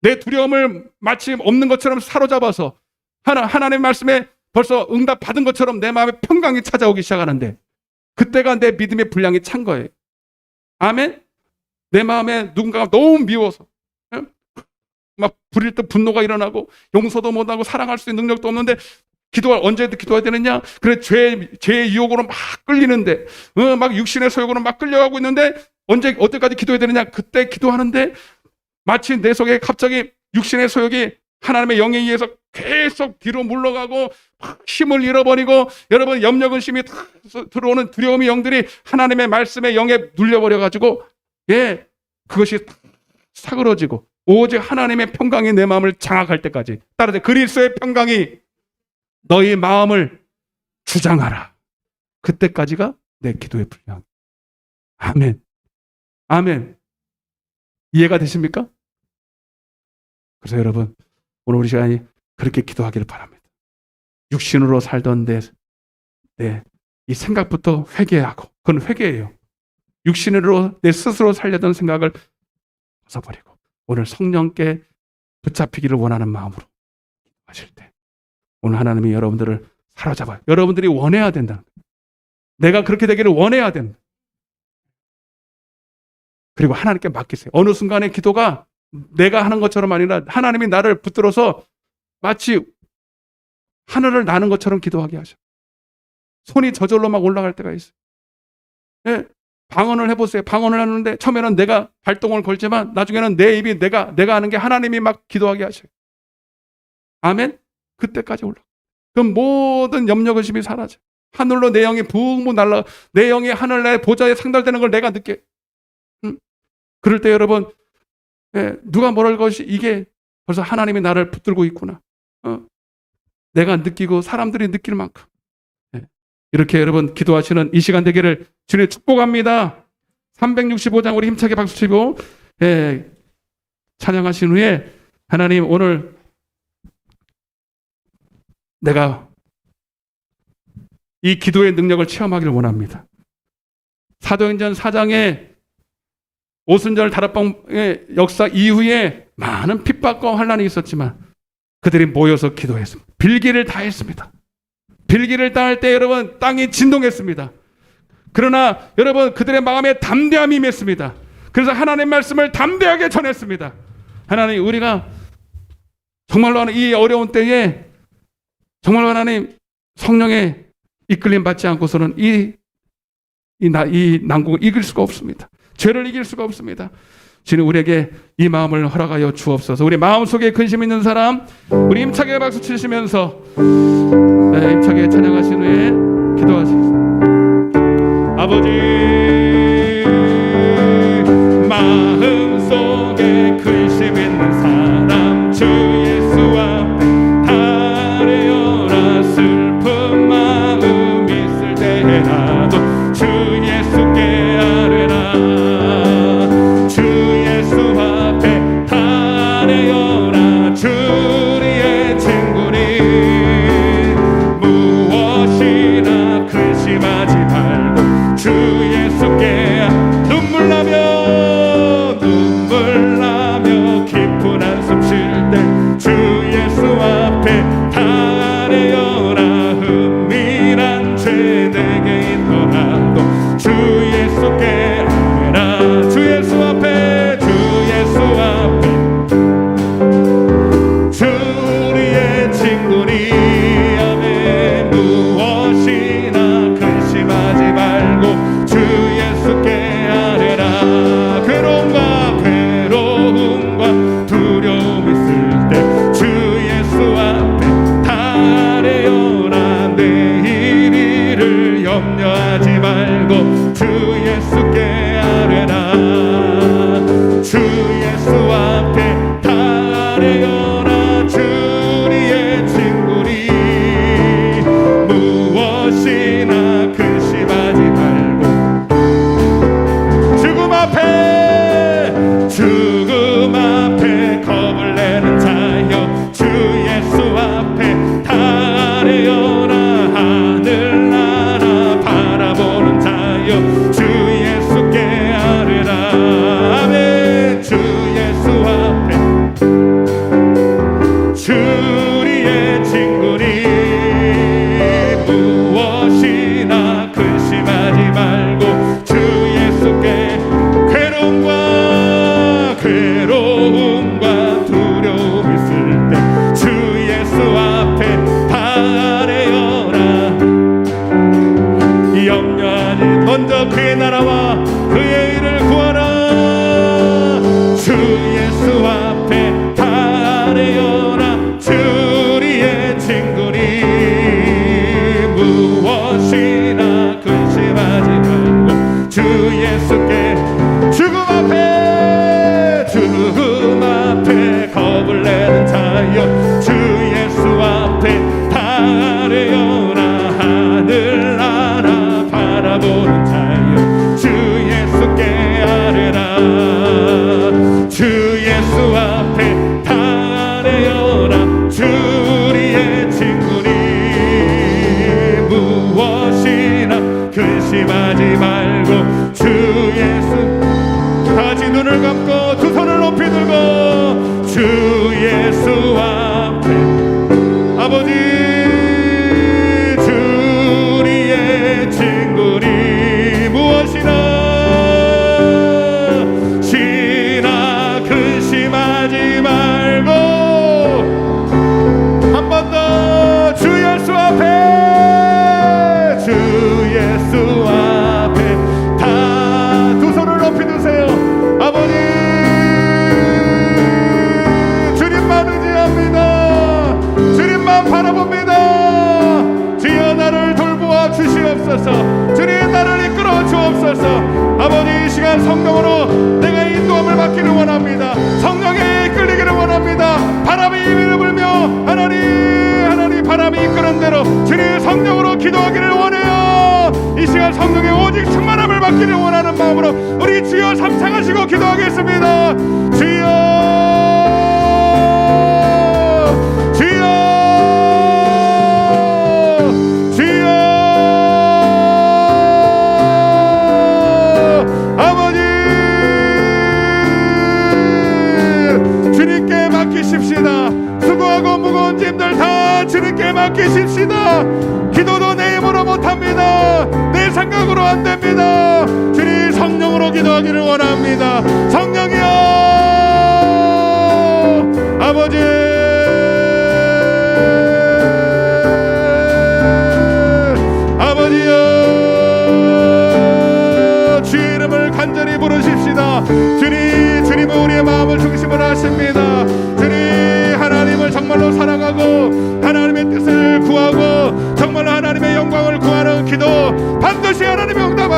내 두려움을 마치 없는 것처럼 사로잡아서 하나님의 말씀에 벌써 응답 받은 것처럼 내 마음에 평강이 찾아오기 시작하는데 그때가 내 믿음의 분량이 찬 거예요. 아멘? 내 마음에 누군가가 너무 미워서 막 불일 듯 분노가 일어나고 용서도 못하고 사랑할 수 있는 능력도 없는데 언제도 기도해야 되느냐? 그래 죄의 유혹으로 막 끌리는데 막 육신의 소욕으로 막 끌려가고 있는데 어때까지 기도해야 되느냐? 그때 기도하는데 마치 내 속에 갑자기 육신의 소욕이 하나님의 영에 의해서 계속 뒤로 물러가고 힘을 잃어버리고 여러분 염려 근심이 들어오는 두려움의 영들이 하나님의 말씀의 영에 눌려버려가지고 그것이 사그러지고 오직 하나님의 평강이 내 마음을 장악할 때까지 따라서 그리스도의 평강이 너희 마음을 주장하라. 그때까지가 내 기도의 분량. 아멘. 아멘. 이해가 되십니까? 그래서 여러분 오늘 우리 시간이 그렇게 기도하기를 바랍니다. 육신으로 살던 이 생각부터 회개하고 그건 회개예요. 육신으로 내 스스로 살려던 생각을 벗어버리고 오늘 성령께 붙잡히기를 원하는 마음으로 하실 때 오늘 하나님이 여러분들을 사로잡아요. 여러분들이 원해야 된다. 내가 그렇게 되기를 원해야 된다. 그리고 하나님께 맡기세요. 어느 순간에 기도가 내가 하는 것처럼 아니라 하나님이 나를 붙들어서 마치 하늘을 나는 것처럼 기도하게 하셔. 손이 저절로 막 올라갈 때가 있어요. 방언을 해보세요. 방언을 하는데 처음에는 내가 발동을 걸지만 나중에는 내 입이 내가 하는 게 하나님이 막 기도하게 하셔요. 아멘? 그때까지 올라. 그럼 모든 염려 근심이 사라져. 하늘로 내 영이 붕붕 날라. 내 영이 하늘의 보좌에 상달되는 걸 내가 느껴. 그럴 때 여러분 누가 뭐랄 것이 이게 벌써 하나님이 나를 붙들고 있구나. 내가 느끼고 사람들이 느낄 만큼 이렇게 여러분 기도하시는 이 시간 되기를 주님 축복합니다. 365장 우리 힘차게 박수치고 찬양하신 후에 하나님 오늘 내가 이 기도의 능력을 체험하기를 원합니다. 사도행전 4장에 오순절 다락방의 역사 이후에 많은 핍박과 환난이 있었지만 그들이 모여서 기도했습니다. 빌기를 다했습니다. 빌기를 다할 때 여러분 땅이 진동했습니다. 그러나 여러분 그들의 마음에 담대함이 임했습니다. 그래서 하나님의 말씀을 담대하게 전했습니다. 하나님 우리가 정말로 이 어려운 때에 정말로 하나님 성령의 이끌림 받지 않고서는 이 난국을 이길 수가 없습니다. 죄를 이길 수가 없습니다. 주님 우리에게 이 마음을 허락하여 주옵소서. 우리 마음속에 근심 있는 사람 우리 힘차게 박수 치시면서 힘차게 찬양하신 후에 기도하시겠습니다. 아버지 마음속에 근심 있는 사람 주 예수 앞에 아뢰어라. 슬픈 마음 있을 때라도 주 예수께 아뢰라. 주 예수 앞에 아뢰어라. 주리의 친구니 무엇이나 근심하지 말고 주 예수께 눈물 나며 깊은 한숨 쉴 때 주 예수 앞에 아뢰어라. 은밀한 죄 내게 있더라도 주 예수께 아뢰라. 주 예수 앞에 주 우리의 친구니 아멘. 무엇이나 근심하지 말고 주 예수께 아뢰라. 괴로움과 두려움 있을 때 주 예수 앞에 아뢰어라. 내일 일을 염려하지 말고 주 예수께 아뢰라. 주 예수 앞에 아뢰어라. 주리의 친구니 무엇이나 근심하지 말고 죽음 앞에 겁을 내는 자여 주 예수 앞에 아뢰어라. 하늘나라 바라보는 자여 주 예수께 아뢰라. 아멘. 주 예수 앞에 주리의 친구니 무엇이나 근심하지 말고 주 예수께 괴로움과 두려움 있을 때 주 예수 앞에 아뢰어라. 염려하지 먼저 그의 나라와 그의 일을 구하라. 주 예수 앞에 아뢰어라. 주리의 친구니 무엇이나 근심하지 말고 주 예수께 죽음 앞에 겁을 내는 자여 주 예수 앞에 아뢰어라. 하늘나라 바라보는 자여 주 예수께 아뢰라. 주 예수 앞에 아뢰어라. 주리의 친구니 무엇이나 근심하지 말고 주 예수 다시 눈을 감고 두 손을 높이 들고 주 예수 앞에 아버지 주리의 친구니 무엇이나 근심하지 말고 한 번 더 주 예수 앞에 다 두 손을 높이 드세요. 아버지 주님만 의지합니다. 주님만 바라봅니다. 주여 나를 돌보아 주시옵소서. 주님 나를 이끌어 주옵소서. 아버지 이 시간 성령으로 내가 인도함을 받기를 원합니다. 성령에 이끌리기를 원합니다. 바람이 이미를 불며 하나님 바람이 이끄는 대로 주님 성령으로 기도하기를 원해요. 이 시간 성령의 오직 충만함을 받기를 원하는 마음으로 우리 주여 삼창하시고 기도하겠습니다. 주여 아버지 주님께 맡기십시다. 수고하고 무거운 짐들 다 주님께 맡기십시다. 기도도 내 힘으로 못합니다. 내 생각으로 안됩니다. 주님 성령으로 기도하기를 원합니다. 성령이여 아버지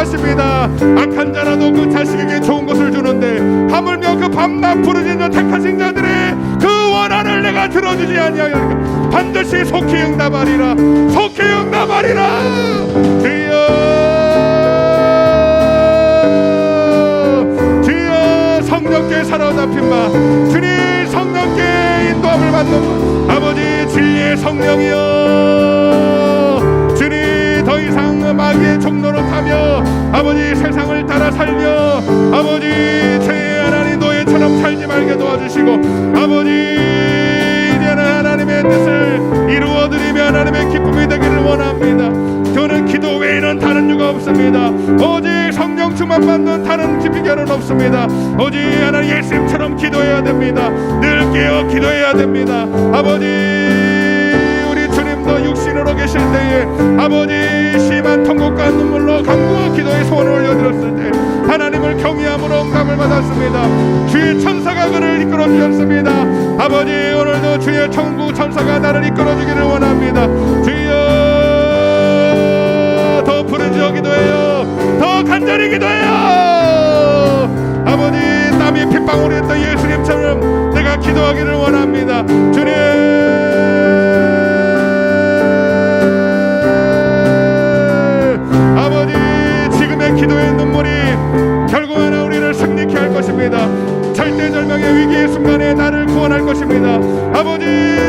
하십니다. 악한 자라도 그 자식에게 좋은 것을 주는데 하물며 그 밤낮 부르짖는 택하신 자들의 그 원한을 내가 들어주지 아니하여 반드시 속히 응답하리라. 속히 응답하리라. 주여 성령께 사로잡힌 바 주님 성령께 인도함을 받는 아버지 진리의 성령이여 주님 더 이상 마귀의 종로로 타며 아버지 세상을 따라 살며 아버지 제 하나님 노예처럼 살지 말게 도와주시고 아버지 이제는 하나님의 뜻을 이루어드리며 하나님의 기쁨이 되기를 원합니다. 저는 기도 외에는 다른 이유가 없습니다. 오직 성령 충만 받는 다른 비결은 없습니다. 오직 하나님 예수님처럼 기도해야 됩니다. 늘 깨어 기도해야 됩니다. 아버지 우리 주님도 육신으로 계실 때에 아버지 심한 통곡과 눈물로 간구와 기도의 소원을 올려드렸을 때 하나님을 경외함으로 응답을 받았습니다. 주의 천사가 그를 이끌어 주셨습니다. 아버지 오늘도 주의 천국 천사가 나를 이끌어 주기를 원합니다. 주여 더 부르짖어 기도해요. 더 간절히 기도해요. 아버지 땀이 핏방울이 했던 예수님처럼 내가 기도하기를 원합니다. 주님 아버지 지금의 기도의 눈물이 결국 하나 우리를 승리케 할 것입니다. 절대절명의 위기의 순간에 나를 구원할 것입니다. 아버지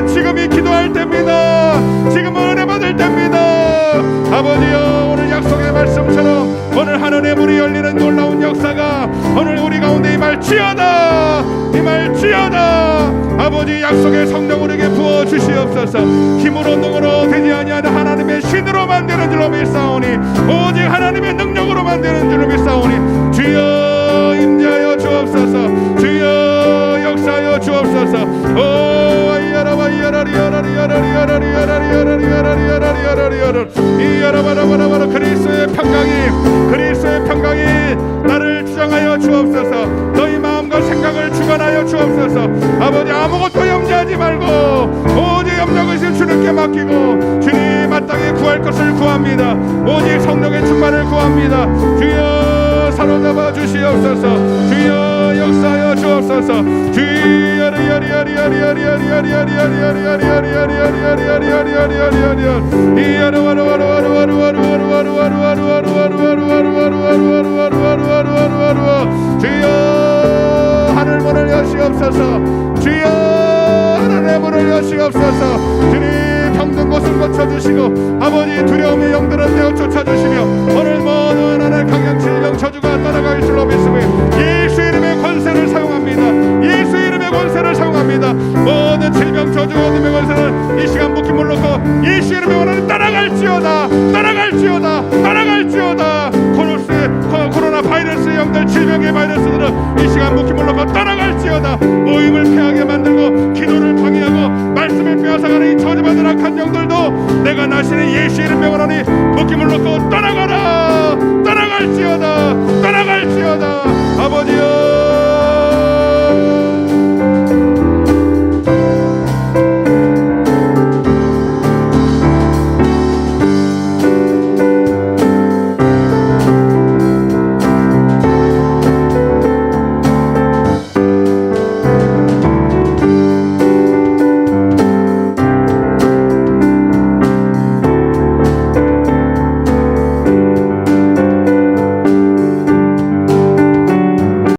지금이 기도할 때입니다. 지금은 은혜 받을 때입니다. 아버지여 오늘 약속의 말씀처럼 오늘 하늘의 문이 열리는 놀라운 역사가 오늘 우리 가운데 임할지어다. 임할지어다. 아버지 약속의 성령 우리에게 부어주시옵소서. 힘으로 능으로 되지 아니하는 하나님의 신으로 만드는 줄로 믿사오니 오직 하나님의 능력으로 만드는 줄로 믿사오니 주여 임재하여 주옵소서. 주여 역사하여 주옵소서. 오 이야라바라바라바라 그리스도의 평강이 나를 주장하여 주옵소서. 너희 마음과 생각을 주관하여 주옵소서. 아버지 아무것도 염려하지 말고 오직 염려의식 주님께 맡기고 주님 마땅히 구할 것을 구합니다. 오직 성령의 충만을 구합니다. 주여 사로잡아 주시옵소서. 주여 역사하여 주옵소서. 주여 하늘 문을 여시옵소서. 주여 하늘의 문을 여시옵소서. 주님 병든 곳을 고쳐주시고 아버지 두려움의 영들은 내어 쫓아주시며 오늘 모든 하늘 강약 질병 저주가 떠나갈 줄로 믿습니다. 예수 이름의 권세를 사용합니다. 예수 이름의 권세를 사용합니다. 모든 질병 저주 어둠의 권세를 이 시간 묶임 물놓고 예수 이름의 권한을 따라갈지어다. 따라갈지어다. 따라갈지어다. 코로나 바이러스 영들 질병의 바이러스들은 이 시간 묶임 물놓고 따라갈지어다. 모임을 패하게 만들고 기도를 방해하고 말씀을 빼앗아가는 이 저주받은 악한 영들도 내가 나시는 예수 이름의 권한이 묶임을 놓고 떠나가라. 떠나갈지어다. 떠나갈지어다. 아버지여